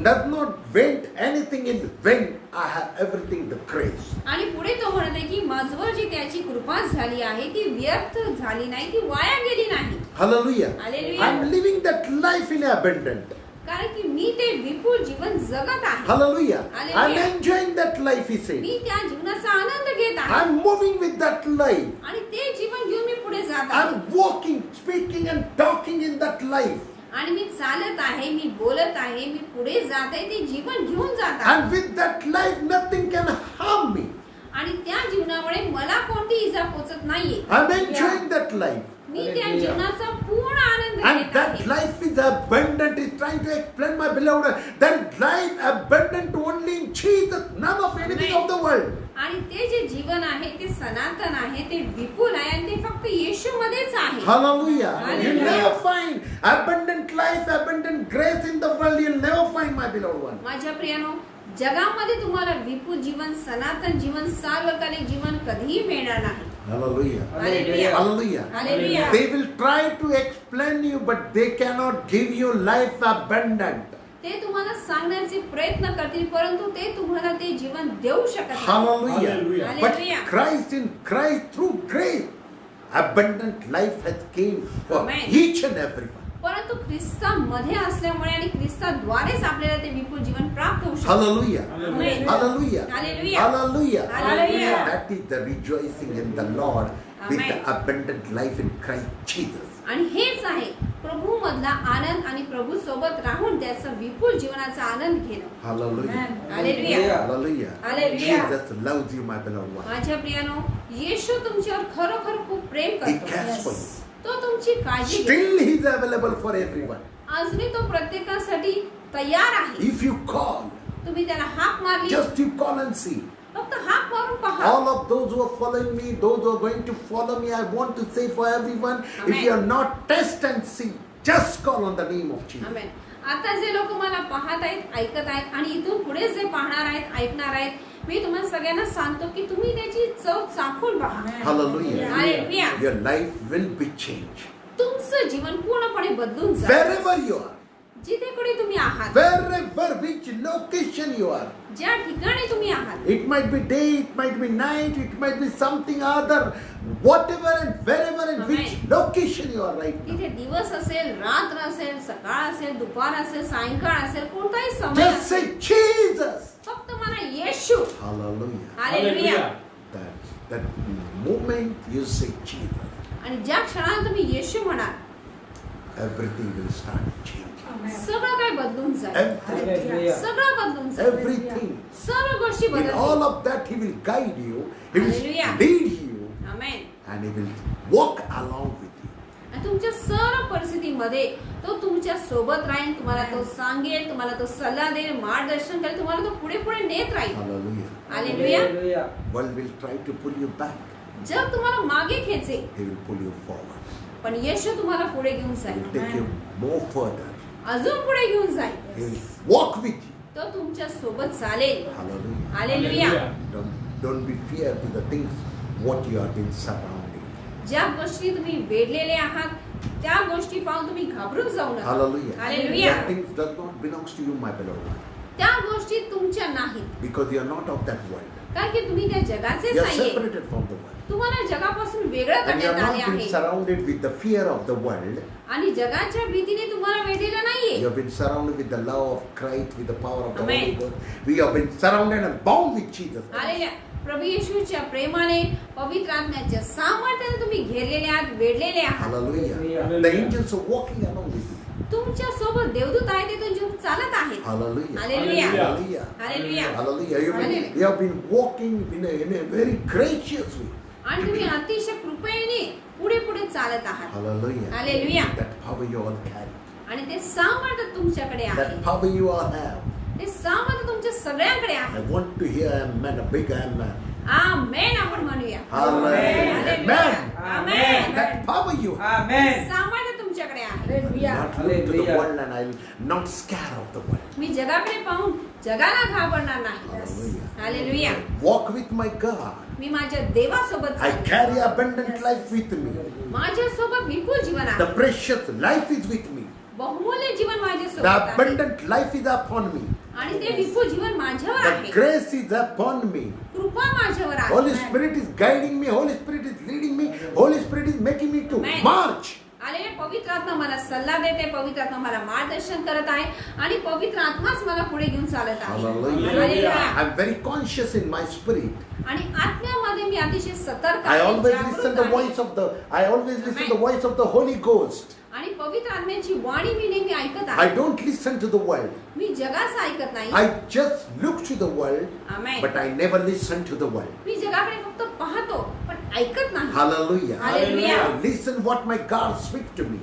does not went anything in when I have everything the grace. आणि पुढे तो म्हणत आहे की माझवर जी त्याची कृपा झाली आहे ती व्यर्थ झाली नाही, ती वाया गेली नाही. Hallelujah. Hallelujah. I'm living that life in abundant. कारण की मी ते विपुल जीवन जगत आहे. Hallelujah. Hallelujah. I'm enjoying that life, he said. मी त्या जीवनाचा आनंद घेत आहे. I'm moving with that life. आणि ते जीवन घेऊन मी पुढे जात आहे. I'm walking, speaking and talking in that life. आणि मी चालत आहे, मी बोलत आहे, मी पुढे जात आहे, ते जीवन घेऊन जात आहे. And with that life, nothing can harm me. आणि त्या जीवनामुळे मला कोणती इजा पोचत नाहीये. I'm enjoying that life. मी त्या जीवनाचा पूर्ण आनंद And घेत that आहे. life is abundant. He's trying to explain, my beloved, that life abundant only in Jesus, none of anything of the world. आणि ते जे जीवन आहे ते सनातन आहे, ते विपुल आहे आणि ते फक्त येशूमध्येच आहे. Hallelujah. You'll Hallelujah. never find abundant life, abundant grace in the world. You'll never find, my beloved one. माझ्या प्रियानो, जगामध्ये तुम्हाला विपुल जीवन, सनातन जीवन, सार्वकालिक जीवन कधीही मिळणार नाही. Hallelujah. Hallelujah. Hallelujah. Hallelujah. They will try to explain you, but they cannot give you life abundant. ते तुम्हाला सांगण्याचे प्रयत्न करतील, परंतु ते तुम्हाला ते जीवन देऊ शकत नाही. Hallelujah. Hallelujah. But Hallelujah. Christ, in Christ, through grace, abundant life has came for Amen. each and everyone. परंतु ख्रिस्तामध्ये असल्यामुळे आणि ख्रिस्ताद्वारेच आपल्याला ते विपुल जीवन प्राप्त होऊ शकते. Hallelujah. Amen. Hallelujah. Hallelujah. Hallelujah. Hallelujah. That is the rejoicing in the Lord with the Amen. abundant life in Christ Jesus. आणि हेच आहे प्रभू मधला आनंद आणि प्रभू सोबत राहून त्याचा विपुल जीवनाचा आनंद घेणं. Hallelujah. Hallelujah. Hallelujah. Hallelujah. Jesus loves you, my beloved one. माझ्या प्रियानो, येशू तुमच्यावर खरोखर खूप प्रेम He करतो. cares for you. तो तुमची काळजी घेतो. Still he is available for everyone. अजूनही तो प्रत्येकासाठी तयार आहे. If you call, तुम्ही त्याला हाक मारली, just you call and see. फक्त हाक मारून पहा. All of those who are following me, those who are going to follow me, I want to say for everyone, Amen. if you are not test and see, just call on the name of Jesus. आमेन. आता जे लोक मला पाहत आहेत, ऐकत आहेत आणि इथून पुढे जे पाहणार आहेत, ऐकणार आहेत, मी तुम्हाला सगळ्यांना सांगतो की तुम्ही त्याची चव चाखून पहा. Hallelujah. Hallelujah. Your life will be changed. तुमचं जीवन पूर्णपणे बदलून जाईल. Wherever you are, जिथे कुठे तुम्ही आहात, wherever, which location you are. ज्या ठिकाणी तुम्ही आहात, It might be day, it might be night, it might be something other, whatever and wherever and which Amen. location you are right now. तिथे दिवस असेल, रात्र असेल, सकाळ असेल, दुपार असेल, सायंकाळ असेल, कोणताही समय Just say असेल, Jesus. फक्त मला येशू. Hallelujah. Hallelujah. That moment you say Jesus, आणि ज्या क्षणाला तुम्ही येशू म्हणाल, everything will start changing. सगळं काय बदलून जाईल. Everything. सगळं बदलून जाईल. Everything. सर्व गोष्टी In all बदलतील. of that, He will guide you, He will Hallelujah. lead you, amen. and He will walk along with you. आणि तुमच्या सर्व परिस्थितीमध्ये तो तुमच्या सोबत राहील, तुम्हाला तो सांगेल, तुम्हाला तो सल्ला देईल, मार्गदर्शन करेल, तुम्हाला तो पुढे पुढे नेत राहील. Hallelujah. Hallelujah. World will try to pull you back. जग तुम्हाला मागे खेचेल, He will pull you forward. पण येशू तुम्हाला पुढे घेऊन He जाईल. will take you more further. अजून पुढे घेऊन He जाईल. will walk with you. तो तुमच्या सोबत चालेल. Hallelujah. Hallelujah. Don't be fear to the things what you have been surrounding. ज्या गोष्टी तुम्ही वेढलेले आहात, त्या गोष्टी पाहून तुम्ही घाबरून जाऊ नका. Hallelujah. Hallelujah. That things does not belongs to you, my beloved one. त्या गोष्टी तुमच्या नाहीत, Because you are not of that world. कारण की तुम्ही त्या जगाचेच You are नाहीये. separated from the world. तुम्हाला जगापासून वेगळं And you करण्यात are आले not been आहे surrounded with the fear of the world. आणि जगाच्या भीतीने तुम्हाला वेढलेलं नाहीये. You have been surrounded with the love of Christ, with the power of the Amen. Holy Ghost. We have been surrounded and bound with Jesus. Hallelujah. प्रभू येशूच्या प्रेमाने पवित्र आत्म्याच्या सामर्थ्याने तुम्ही घेरलेले आहात, वेढलेले आहात. Hallelujah. The angels are walking along with you. तुमच्या सोबत देवदूत आहेत ते तुमच्या चालत आहेत. Hallelujah. Hallelujah. Hallelujah. Hallelujah. Hallelujah. Hallelujah. You have been walking in a very gracious way. आणि तुम्ही अतिशय कृपेने पुढे पुढे चालत आहात. Hallelujah. Hallelujah. That power you all carry. आणि ते सामर्थ्य तुमच्याकडे आहे. That power you all have. ते सामर्थ्य तुमच्या सगळ्यांकडे I आहे. want to hear amen, a big amen. आमेन आपण म्हणूया. Hallelujah. Hallelujah. Amen. Amen. That power you have. Amen. सामर्थ्य तुमच्याकडे आहे. Not look to the Hallelujah. world and I'll not scare of the world. मी जगाकडे पाहून जगाला घाबरणार नाही. Hallelujah. Hallelujah. Walk with my God. मी माझ्या देवासोबत I चालते. carry abundant life with me. माझ्यासोबत विपुल जीवन The आहे. precious life is with me. बहुमूल्य जीवन माझ्यासोबत The आहे. abundant life is upon me. आणि ते विपुल जीवन माझ्यावर The आहे. grace is upon me. कृपा माझ्यावर Holy आहे. Spirit is guiding me. Holy Spirit is leading me. Holy Spirit is making me to Amen. march. आणि पवित्र आत्मा मला सल्ला देते, पवित्र आत्मा मला मार्गदर्शन करत आहे आणि पवित्र आत्माच मला पुढे घेऊन चालत आहे. Hallelujah. Hallelujah. I'm very conscious in my spirit. आणि आत्म्यामध्ये मी अतिशय सतर्क I आहे, always जागरूक listen the आहे. voice of the. I always listen Amen. the voice of the Holy Ghost. आणि पवित्र आत्म्याची वाणी मी नेहमी ऐकत I आहे. don't listen to the world. मी जगाचं ऐकत नाही. I just look to the world, Amen. but I never listen to the world. मी जगाकडे फक्त पाहतो पण ऐकत नाही. Hallelujah. Hallelujah. I listen what my God speak to me.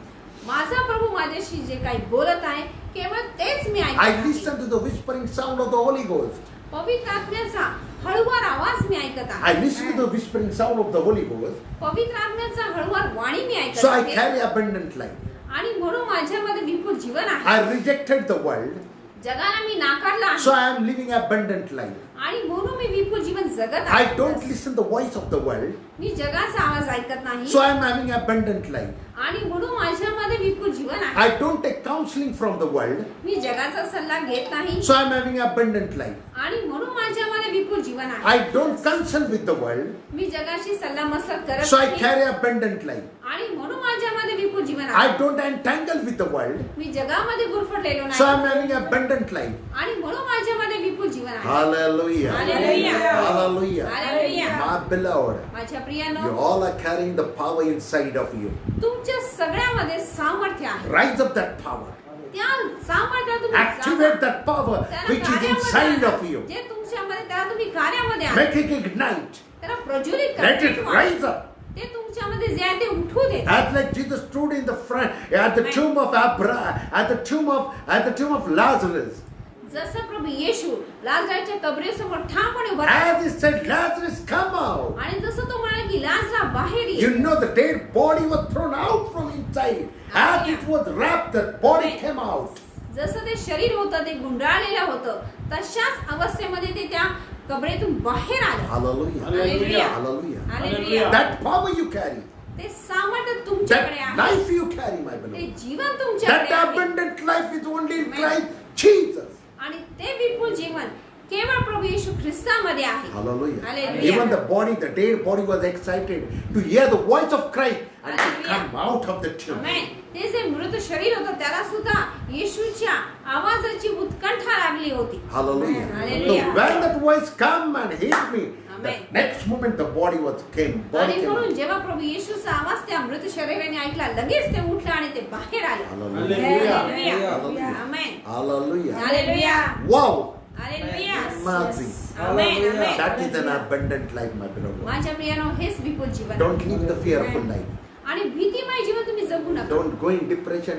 माझा प्रभू माझ्याशी जे काही बोलत आहे केवळ तेच मी ऐकत I आहे. listen to the whispering sound of the Holy Ghost. पवित्र आत्म्याचा हळुवार आवाज मी ऐकत I आहे. listen to the whispering sound of the Holy Ghost. पवित्र आत्म्याचा हळुवार वाणी मी ऐकत So I आहे. carry abundant life. आणि म्हणून माझ्यामध्ये विपुल जीवन आहे. I rejected the world. जगाला मी नाकारलं So आहे I am living abundant life. आणि म्हणून मी विपुल जीवन जगत I आहे. don't listen the voice of the world. मी जगाचा आवाज ऐकत नाही So I am having abundant life. आणि म्हणून माझ्यामध्ये विपुल जीवन आहे. I don't take counseling from the world. मी जगाचा सल्ला घेत नाही So I am having abundant life. आणि म्हणून माझ्यामध्ये विपुल जीवन आहे. I don't consult with the world. मी जगाशी सल्ला मसलत करत So I नाही carry abundant life. आणि म्हणून माझ्यामध्ये विपुल जीवन I आहे. don't entangle with the world. मी जगामध्ये गुरफटलेलो So I नाही am having abundant life. आणि म्हणून माझ्यामध्ये विपुल जीवन आहे. Hallelujah. Hallelujah. Hallelujah. Hallelujah. My beloved, माझ्या you प्रियानो, all are carrying the power inside of you. तुमच्या सगळ्यामध्ये सामर्थ्य आहे. Rise up that power. त्या सामर्थ्याला तुम्ही Activate that power त्याला which is कार्यामध्ये inside आणा. of you. जे तुमच्यामध्ये त्याला तुम्ही कार्यामध्ये आणा. Make it ignite. त्याला प्रज्वलित करा. Let it rise up. ते तुमच्यामध्ये जे आहे ते उठू दे. As like Jesus stood in the front at the Amen. tomb of Abraham, at the tomb of Lazarus. जसं प्रभू येशू लाजराच्या कबरेसमोर ठामपणे उभा राहिला. As he said, Lazarus, come out. आणि जसं तो म्हणाला की लाजरा बाहेर ये. You know the dead body was thrown out from inside. As it was wrapped, the body Amen. came out. जसं ते शरीर होतं ते गुंडाळलेलं होतं तशाच अवस्थेमध्ये ते त्या कबरेतून बाहेर आलं. Hallelujah. Hallelujah. Hallelujah. Hallelujah. That power you carry, ते सामर्थ्य तुमच्याकडे that आहे. life you carry, my ते beloved. जीवन तुमच्याकडे That आहे. abundant life is only in Amen. Christ Jesus. आणि ते विपुल जीवन केवळ प्रभू येशू ख्रिस्तामध्ये आहे. Hallelujah. Hallelujah. Even the body, the dead body was excited to hear the voice of Christ and to Hallelujah. come out of the tomb. Amen. ते जे मृत शरीर होतं त्याला सुद्धा येशूच्या आवाजाची उत्कंठा लागली होती. Hallelujah. Hallelujah. So when that voice come and hit me, the Amen. next moment the body came. Body आणि came म्हणून out. जेव्हा प्रभू येशूचा आवाज त्या मृत शरीराने ऐकला लगेच ते उठलं आणि ते बाहेर आलं. Hallelujah. Hallelujah. Hallelujah. Amen. Hallelujah. Hallelujah. Wow. Hallelujah. Amazing. Amen. Amen. That is an abundant life, my beloved. माझ्या प्रियानो हेच विपुल जीवन Don't live the fearful life. आणि भीतीमय जीवन तुम्ही जगू नका. Don't go in depression.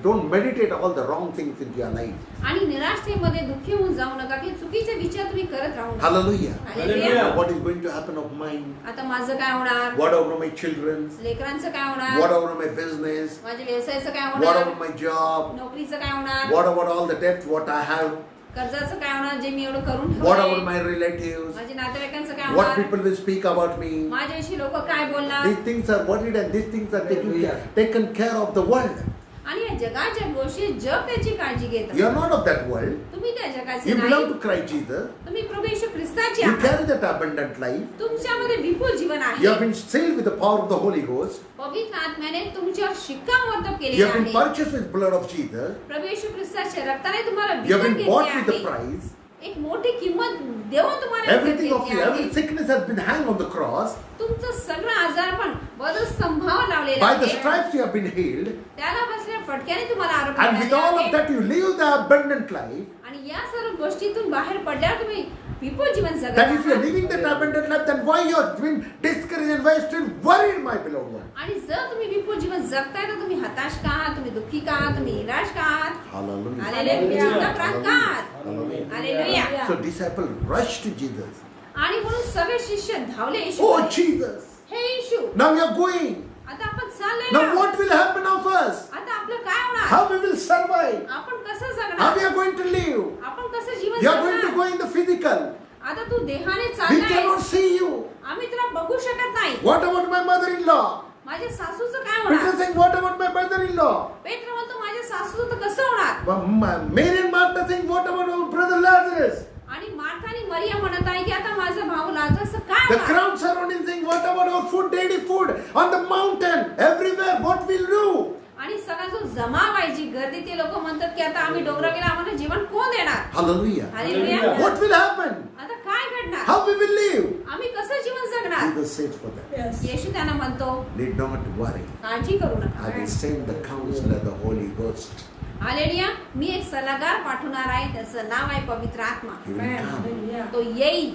Don't meditate all the wrong things into your life. आणि निराशतेमध्ये दुःखी होऊन जाऊ नका की चुकीचे विचार तुम्ही करत राहू नका. Hallelujah. Hallelujah. What is going to happen of mine? आता माझं काय होणार, What over my children's? लेकरांचं काय What होणार, over my business? माझ्या व्यवसायाचं काय What होणार, over my job? नोकरीचं काय होणार, What about all the debts what I have? कर्जाचं काय होणार जे मी एवढं करून What over ठेवलंय, my relatives? माझ्या नातेवाईकांचं काय What होणार, people will speak about me? माझ्याविषयी लोक काय बोलणार. These things are worried and these things are taken care of the world. आणि या जगाच्या गोष्टी जग त्याची काळजी घेतं. You are not of that world. तुम्ही त्या जगाचे You नाही. belong to Christ Jesus. तुम्ही प्रभू येशू ख्रिस्ताचे You आहात. carry that abundant life. तुमच्यामध्ये विपुल जीवन You आहे. have been sealed with the power of the Holy Ghost. पवित्र आत्म्याने तुमच्यावर शिक्कामोर्तब You केलेले have been आहे. purchased with blood of Jesus. प्रभू येशू ख्रिस्ताच्या रक्ताने तुम्हाला You have विकत been bought घेतले with the आहे. price. एक मोठी किंमत देऊन तुम्हाला विकत Everything of घेतले you, आहे. every sickness has been hanged on the cross. तुमचं सगळं आजारपण वधस्तंभावर लावलेलं By the आहे. stripes you have been healed. त्याला बसलेल्या फटक्याने तुम्हाला आरोग्य And with मिळाले all आहे. of that you live the abundant life. आणि या सर्व गोष्टीतून बाहेर पडल्यावर तुम्ही विपुल जीवन जगत That if you are आहात. living that abundant life, then why you are being discouraged and why you are still worried, my beloved one? आणि जर तुम्ही विपुल जीवन जगताय तर तुम्ही हताश का आहात, तुम्ही दुःखी का आहात, तुम्ही निराश का आहात, Hallelujah. हालेलुया, चिंताक्रांत का आहात, Hallelujah. Hallelujah. So disciples rushed to Jesus. आणि म्हणून सगळे शिष्य धावले येशू Oh Jesus, हे येशू, now we are going. आता आपण चालले Now ना. what will happen of us? आता आपलं काय होणार, How we will survive? आपण कसं How जगणार, we are going to live? आपण कसं जीवन You are going to जगणार. go in the physical. आता तू देहाने We चाललाय, cannot see you. आम्ही तुला बघू शकत नाही. What about my mother-in-law? माझ्या सासूचं काय Peter होणार, saying, what about my brother-in-law? पेत्र म्हणतो माझ्या सासूचं तर कसं होणार. Mary and Martha saying, what about our brother Lazarus? आणि मार्था आणि मरिया म्हणत आहे की आता माझा भाऊ लाजरस काय The होणार. crowd surrounding saying, what about our food, daily food on the mountain, everywhere, what will do? आणि सगळा जो जमाव आहे, जी गर्दी, ते लोक म्हणतात की आता आम्ही डोंगरावर गेला, आम्हाला जेवण कोण देणार. Hallelujah. Hallelujah. What will happen? आता काय घडणार, How we will live? आम्ही कसं जीवन जगणार. Jesus says for that, येशू त्यांना म्हणतो need not worry. काळजी करू I नका. will send the counselor, the Holy Ghost. Hallelujah. मी एक सल्लागार पाठवणार आहे, त्याचं नाव आहे पवित्र आत्मा. He will come. तो येईल,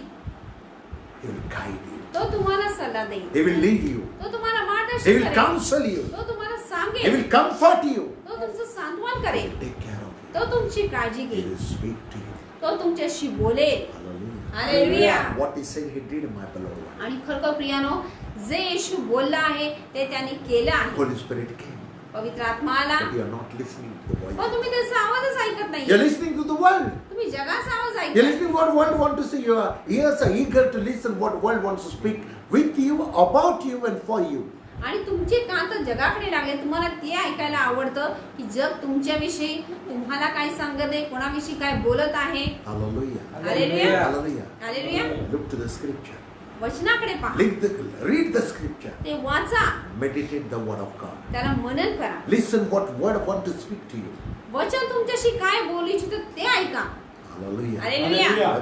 He will guide you. तो तुम्हाला सल्ला देईल, He will lead you. तो तुम्हाला He मार्गदर्शन will करेल, counsel you. तो तुम्हाला He सांगेल, will comfort you. तो तुमचं सांत्वन He करेल, will take care of you. तो तुमची काळजी He घेईल, will speak to you. तो तुमच्याशी बोलेल. Hallelujah. Hallelujah. What he said, he did, my beloved one. आणि खरं प्रियानो, जे येशू बोलला आहे ते त्यांनी केलं आहे. Holy Spirit came, पवित्र आत्मा आला, but you are not listening to the पण voice. तुम्ही त्याचा आवाजच ऐकत नाही. You are listening to the world. तुम्ही जगाचा आवाज You are ऐकता. listening what world want to say. Your ears are eager to listen what world wants to speak with you, about you, and for you. आणि तुमचे कान तर जगाकडे लागले, तुम्हाला ते ऐकायला आवडतं की जग तुमच्याविषयी तुम्हाला काय सांगत आहे, कोणाविषयी काय बोलत आहे. Hallelujah. Hallelujah. Hallelujah. Hallelujah. Look to the scripture. वचनाकडे पहा, Read the scripture. ते वाचा, Meditate the word of God. त्याला मनन करा. Listen what word want to speak to you. वचन तुमच्याशी काय बोलू इच्छितं ते ऐका. Hallelujah. Hallelujah.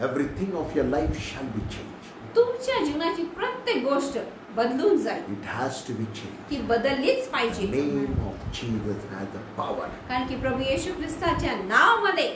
Everything of your life shall be changed. तुमच्या जीवनाची प्रत्येक गोष्ट बदलून जाईल, It has to be changed. ती बदललीच The पाहिजे. name of Jesus has the power. कारण की प्रभू येशू ख्रिस्ताच्या नावामध्ये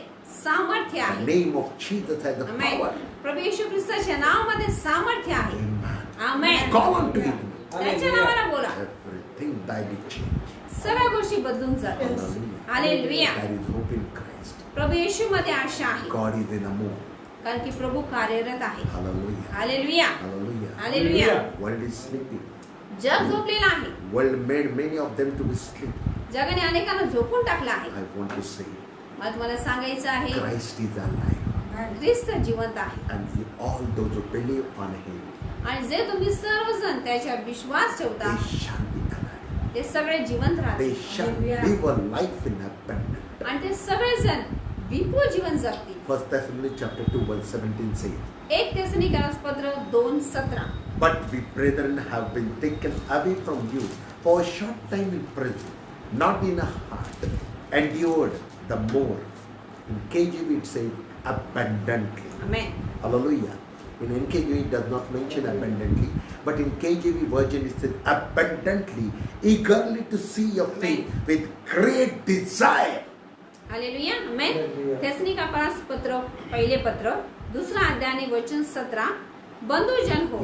सामर्थ्य The आहे. name of Jesus has the amen. power. प्रभू येशू ख्रिस्ताच्या नावामध्ये सामर्थ्य आहे. Amen. आमेन. Call unto him. त्याच्या नावाला बोला, Everything thy be changed. सगळ्या गोष्टी बदलून जातात. Hallelujah. Hallelujah. There is hope in Christ. प्रभू येशू मध्ये आशा आहे, God is in a move. कारण की प्रभू कार्यरत आहे. Hallelujah. Hallelujah. Hallelujah. Hallelujah. World is sleeping. जग झोपलेलं आहे. World made many of them to be asleep. जगाने अनेकांना झोपून टाकलं आहे. I want to say, मला तुम्हाला सांगायचं आहे, Christ is alive. ख्रिस्त जिवंत आहे. And all those who believe on him, आणि जे तुम्ही सर्वजण त्याच्यावर विश्वास ठेवता, they shall be alive. ते सगळे जिवंत They राहतील. shall live a life in abundance. आणि ते सगळेजण विपुल जीवन जगतील. 1 Thessalonians chapter 2 verse 17 says, 1 थेसलोनिकस पत्र 2:17. But we brethren have been taken away from you for a short time in prison, not in a heart, endured the more. In KJV it says abundantly. Amen. Hallelujah. In NKJV it does not mention abundantly, but in KJV version it says abundantly, eagerly to see your faith with great desire. Hallelujah. Amen. थेसलोनिकस पत्र पहिले पत्र 2 अध्याय आणि वचन 17. बंधुजन हो,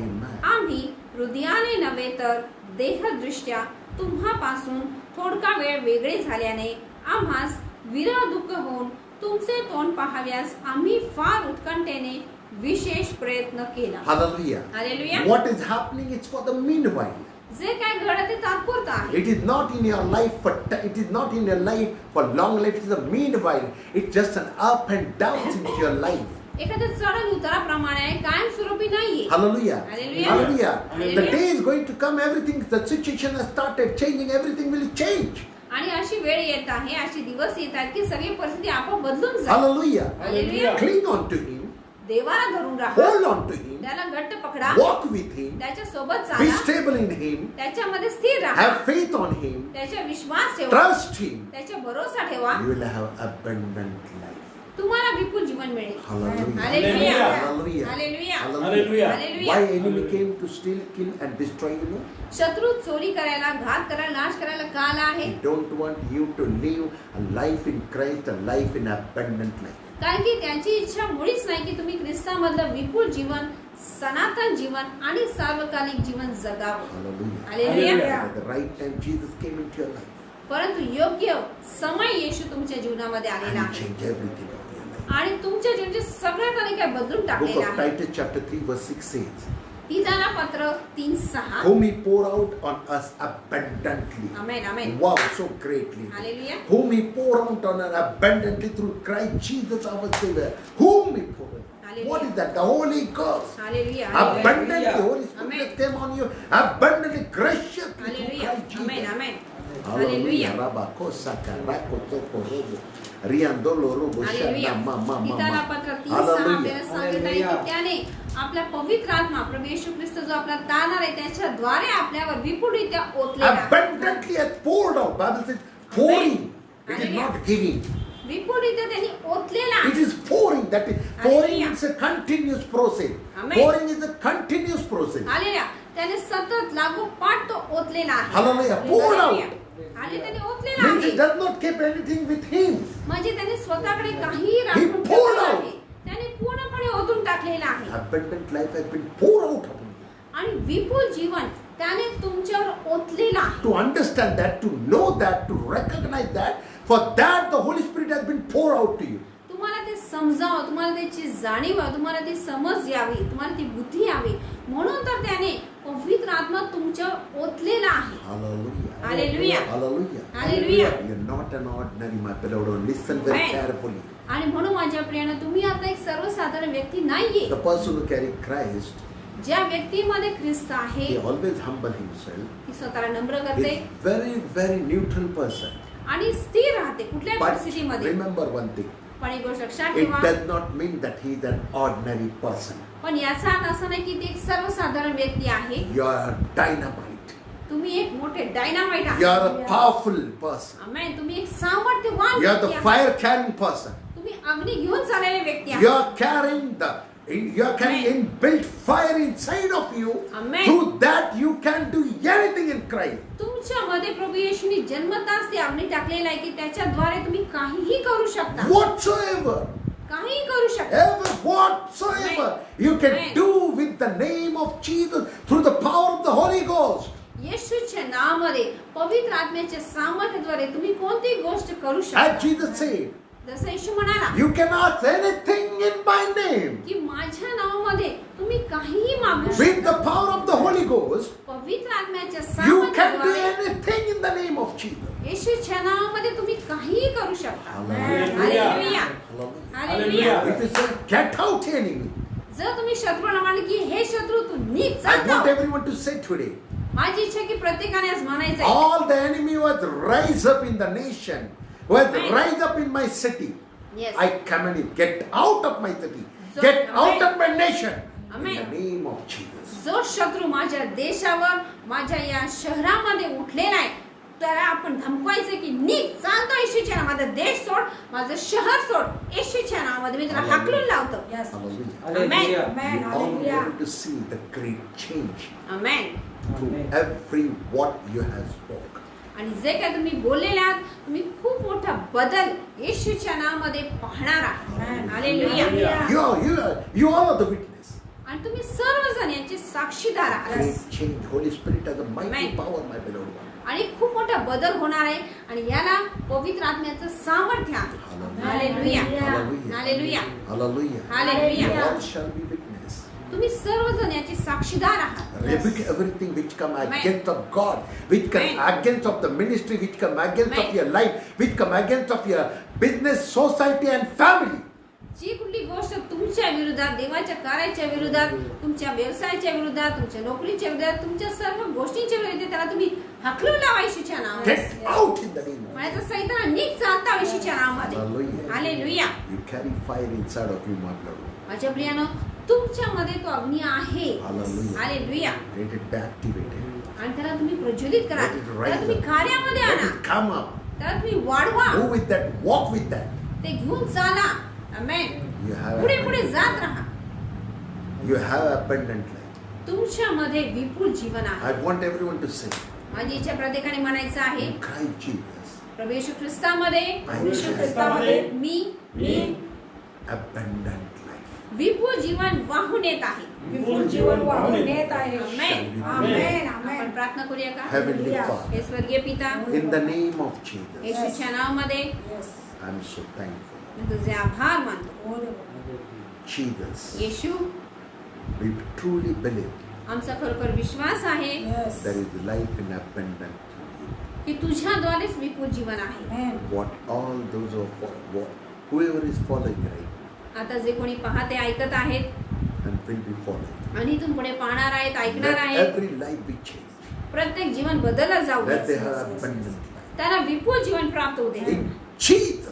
आम्ही हृदयाने नव्हे तर देहदृष्ट्या तुम्हापासून थोडका वेळ वेगळे झाल्याने आम्हास विरह दुःख होऊन तुमचे तोंड पाहाव्यास आम्ही फार उत्कंठेने विशेष प्रयत्न केला. Hallelujah. Hallelujah. What is happening is for the meanwhile. जे काय घडत ते तात्पुरतं आहे. It is not in your life it is not in your life for long life. It is a meanwhile. It's just an up and downs into your life. एखाद्या चढ उताराप्रमाणे आहे, कायमस्वरूपी नाहीये. Hallelujah. Hallelujah. Hallelujah. The Hallelujah. day is going to come. Everything, the situation has started changing. Everything will change. आणि अशी वेळ येत आहे, अशी दिवस येत आहेत की सगळी परिस्थिती आपोआप बदलून जाईल. Hallelujah. Hallelujah. Cling on to Him. देवाला धरून राहा, Hold on to Him. त्याला घट्ट पकडा, Walk with Him. त्याच्या सोबत Be चाला, stable in Him. त्याच्यामध्ये स्थिर राहा, Have faith on Him. त्याच्या विश्वास ठेवा, Trust Him. त्याच्या भरोसा ठेवा, You will have abundant life. तुम्हाला विपुल जीवन मिळेल. Hallelujah. Hallelujah. Hallelujah. Hallelujah. Hallelujah. Hallelujah. Why enemy came to steal, kill and destroy you? शत्रू चोरी करायला, घात करायला, नाश करायला का आला आहे? He don't want you to live a life in Christ, a life in abundant life. कारण की त्याची इच्छा मुळीच नाही की तुम्ही ख्रिस्तामधलं विपुल जीवन, सनातन जीवन आणि सार्वकालिक जीवन जगावं. Hallelujah. Hallelujah. At the right time, Jesus came into your life परंतु योग्य समय येशू तुमच्या जीवनामध्ये and आलेला He आहे changed everything of your life. आणि तुमच्या जीवनाचे सगळ्यात आणि काय बदलून Book टाकलेलं of आहे. Titus chapter 3 verse 6 says, तीताना पत्र 3:6. whom He poured out on us abundantly. Amen, amen. Wow, so greatly. Hallelujah. Whom He poured out on us abundantly through Christ Jesus our Savior. Whom He poured out. Hallelujah. What is that? The Holy Ghost. Hallelujah. Hallelujah. Abundantly, Holy Spirit Amen. that came on you. Abundantly, graciously through hallelujah. Christ amen, Jesus. Amen. Hallelujah. Hallelujah. Rabakosa karako toko robo. Riandolo robo hallelujah. shana mama गीताला mama. पत्र 3:6 आपल्याला Hallelujah. सांगत आहे की त्याने आपल्या पवित्र आत्मा प्रभू येशू ख्रिस्त जो आपला तारणार आहे त्याच्याद्वारे आपल्यावर विपुलरित्या ओतलेला आहे. Abundantly hath poured out. Bible says pouring. It is Hallelujah. not giving. विपुलरित्या त्यांनी ओतलेला It आहे. is pouring. That is pouring. Hallelujah. It's a continuous process. Amen. Pouring is a continuous process. Hallelujah. त्याने सतत लागोपाठ तो ओतलेला आहे. Hallelujah. Poured out. हालेलुया. आणि त्याने ओतलेला Means आहे. he does not keep anything with him. म्हणजे त्याने स्वतःकडे काहीही राखून poured ठेवलेलं out. आहे. त्याने पूर्णपणे ओतून टाकलेला आहे. Abundant life has been poured out upon you. आणि विपुल जीवन त्याने तुमच्यावर ओतलेलं आहे. To understand that, to know that, to recognize that, for that the Holy Spirit has been poured out to you. तुम्हाला ते समजावं, तुम्हाला त्याची जाणीव व्हावी, तुम्हाला ती समज यावी, तुम्हाला ती बुद्धी यावी, म्हणून तर त्याने पवित्र आत्मा तुमच्यावर ओतलेला आहे. Hallelujah. Hallelujah. Hallelujah. Hallelujah. You're not an ordinary, my beloved. Listen very Amen. carefully. आणि म्हणून माझ्या प्रियानं तुम्ही आता एक सर्वसाधारण व्यक्ती नाहीये. The person who carries Christ, ज्या व्यक्तीमध्ये ख्रिस्त आहे he always humble himself. ती स्वतःला नम्र He करते is very, very neutral person. आणि स्थिर राहते कुठल्याही But परिस्थितीमध्ये. remember one thing. पण एक गोष्ट लक्षात It ठेवा, does not mean that he is an ordinary person. पण याचा अर्थ असा नाही की ती एक सर्वसाधारण व्यक्ती आहे. You are a dynamite. तुम्ही एक मोठे डायनामाइट You are आहात. a powerful person. आमेन. तुम्ही एक सामर्थ्यवान You are the व्यक्ती आहात. fire carrying person. तुम्ही अग्नी घेऊन चाललेले व्यक्ती You आहात. are carrying Amen. inbuilt fire inside of you. Amen. Through that you can do anything in Christ. तुमच्यामध्ये प्रभू येशूने जन्मताच ती अग्नी टाकलेला आहे की त्याच्याद्वारे तुम्ही काहीही करू शकता. Whatsoever, काहीही करू शकता. ever, whatsoever Amen. you can Amen. do with the name of Jesus through the power of the Holy Ghost. येशूच्या नावामध्ये पवित्र आत्म्याच्या सामर्थ्याद्वारे तुम्ही कोणतीही गोष्ट करू As शकता. Jesus said, जसं येशू म्हणाला you can ask anything in my name. की माझ्या नावामध्ये तुम्ही काहीही मागू With शकता. the power of the Holy Ghost, पवित्र आत्म्याच्या you can do सामर्थ्याद्वारे anything in the name of Jesus. येशूच्या नावामध्ये तुम्ही काहीही करू शकता. Hallelujah. Hallelujah. Hallelujah. Hallelujah. If you say, get out enemy. जर तुम्ही शत्रूला म्हणाल की हे शत्रू तू नीट I चालता. want everyone to say today, माझी इच्छा की प्रत्येकाने आज म्हणायचं आहे, all the enemy who has rise up in the nation, who has Amen. rise up in my city, Yes. I command you, get out of my city, So- get out Amen. of my nation, in Amen. the name of Jesus. जो शत्रू माझ्या देशावर माझ्या या शहरामध्ये उठलेला आहे त्याला आपण धमकायचं की नीट चालतो येशूच्या नावात. माझा देश सोड, माझं शहर सोड, येशूच्या नावामध्ये मी तुला हाकलून लावतो. Hallelujah. Amen. We Amen. all Hallelujah. able to see the great change Amen. through every what you have spoke. आणि जे काय तुम्ही बोललेले आहात तुम्ही खूप मोठा बदल येशूच्या नावामध्ये पाहणार आहात. Hallelujah. You all are the witness. आणि तुम्ही सर्वजण याचे साक्षीदार आहात. Great change. Holy Spirit has a mighty Amen. power, my beloved one. आणि खूप मोठा बदल होणार आहे आणि याला पवित्र आत्म्याचं सामर्थ्य आहे. Hallelujah. Hallelujah. Hallelujah. Hallelujah. You all shall be witness. तुम्ही सर्वजण याचे साक्षीदार आहात. Rebuke everything which come Amen. against of God, which come Amen. against of the ministry, which come against of Amen. your life, which come against of your business, society and family. जी कुठली गोष्ट तुमच्या विरोधात, देवाच्या कार्याच्या विरोधात, तुमच्या व्यवसायाच्या विरोधात, तुमच्या नोकरीच्या विरोधात, तुमच्या सर्व गोष्टींच्या विरोधात त्याला तुम्ही हाकलून लावा येशूच्या नावाने. Get out in the the name of म्हणायचं सैतान निघ चालता येशूच्या नावामध्ये. Hallelujah. Hallelujah. You carry fire inside of you, my beloved. माझ्या प्रियानो, तुमच्यामध्ये तो अग्नी आहे. Hallelujah. Hallelujah. Let it be activated. आणि त्याला तुम्ही प्रज्वलित करा. Let it त्याला rise तुम्ही up. कार्यामध्ये Let आणा. it come up. त्याला तुम्ही वाढवा. Move with that. Walk with that. ते घेऊन चाला. आमेन. You have पुढे पुढे abundant जात life. राहा. You have abundant life. तुमच्यामध्ये विपुल जीवन आहे. I want everyone to say, माझी इच्छा प्रत्येकाने म्हणायचं आहे, in Christ Jesus, Prabhu Yeshu ख्रिस्तामध्ये I ख्रिस्तामध्ये me abundant life. विपुल जीवन वाहून येत आहे. विपुल जीवन वाहून येत आहे. आमेन. आमेन. आपण आमेन. प्रार्थना करूया का? Heavenly Hallelujah. Father, हे स्वर्गीय पिता, in the name of Jesus, येशूच्या नावामध्ये Yes. I'm so thankful. मी तुझे आभार मानतो. हो देवा. Jesus, Yeshu, we truly believe आमचा खरोखर विश्वास आहे Yes. there is life in abundance in you. की तुझ्याद्वारेच विपुल जीवन आहे. Amen. What all those whoever is following right आता जे कोणी पाहते ऐकत आहेत now and will be following, आणि इथून पुढे पाहणार आहेत, ऐकणार let आहेत, every life be changed. प्रत्येक जीवन बदललं जाऊ Let they they. have abundant life. त्यांना विपुल जीवन प्राप्त होऊ दे. In Jesus'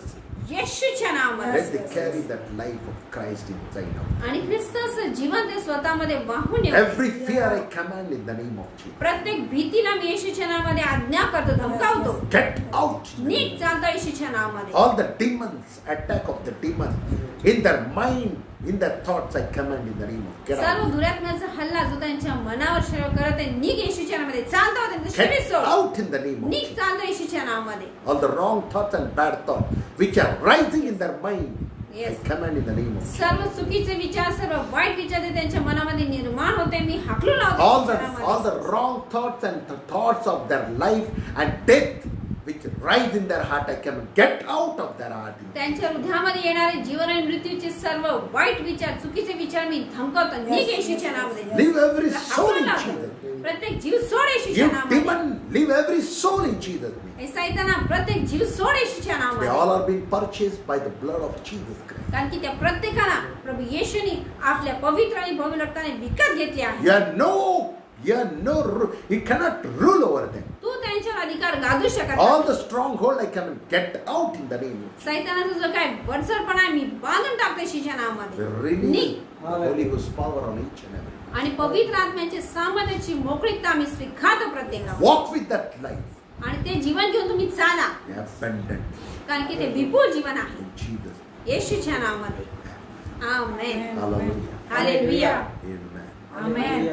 येशूच्या नावामध्ये. let they carry that life of Christ inside of आणि ख्रिस्ताचं जीवन ते स्वतःमध्ये वाहून them. येऊ. Every fear I command in the name of Jesus. प्रत्येक भीतीला मी येशूच्या नावामध्ये आज्ञा करतो, धमकावतो. Get out. नीट चालता येशूच्या नावामध्ये. All the demons, attack of the demons in their mind, in their thoughts, I command in the name of get सर्व out. दुरात्म्याचा हल्ला जो त्यांच्या मनावर शरीर करत आहे, निघ येशूच्या नावामध्ये. चालता हो त्यांचं शरीर Get सोड. out in the name of निघ Jesus. चालता येशूच्या नावामध्ये. All the wrong thoughts and bad thoughts which are rising in their mind, Yes. I command in the name of Jesus. सर्व चुकीचे विचार, सर्व वाईट विचार जे त्यांच्या मनामध्ये निर्माण होते, मी हाकलून लावतो All the येशूच्या नावामध्ये. wrong thoughts and the thoughts of their life and death which rise in their heart, I command get out of their heart. त्यांच्या हृदयामध्ये येणारे जीवन आणि मृत्यूचे सर्व वाईट विचार, चुकीचे विचार मी धमकावतो. निघ येशूच्या नावामध्ये. Live every तुला soul हाकलून in लावतो. Jesus. प्रत्येक जीव सोड येशूच्या You नावामध्ये. demon, live every soul in Jesus' name. हे सैताना प्रत्येक जीव सोड येशूच्या They नावामध्ये. all are being purchased by the blood of Jesus Christ. कारण की त्या प्रत्येकाला प्रभू येशूने आपल्या पवित्र आणि भव्य रक्ताने विकत घेतले आहे. You cannot rule over them. तू त्यांच्यावर अधिकार गाजू शकत All नाही. the stronghold I command get out in the name of सैतानाचा जो काय वरचढपणा आहे, मी बांधून टाकते येशूच्या the नावामध्ये. release निघ. the Holy Ghost power on each and every. आणि पवित्र आत्म्याची सामर्थ्याची मोकळीकता मी स्वीकारतो प्रत्येकावर. Walk with that life. आणि ते जीवन घेऊन तुम्ही चाला, Abundant कारण की ते विपुल जीवन आहे in Jesus. येशूच्या नावामध्ये. आमेन. Hallelujah. हालेलुया. Amen. आमेन.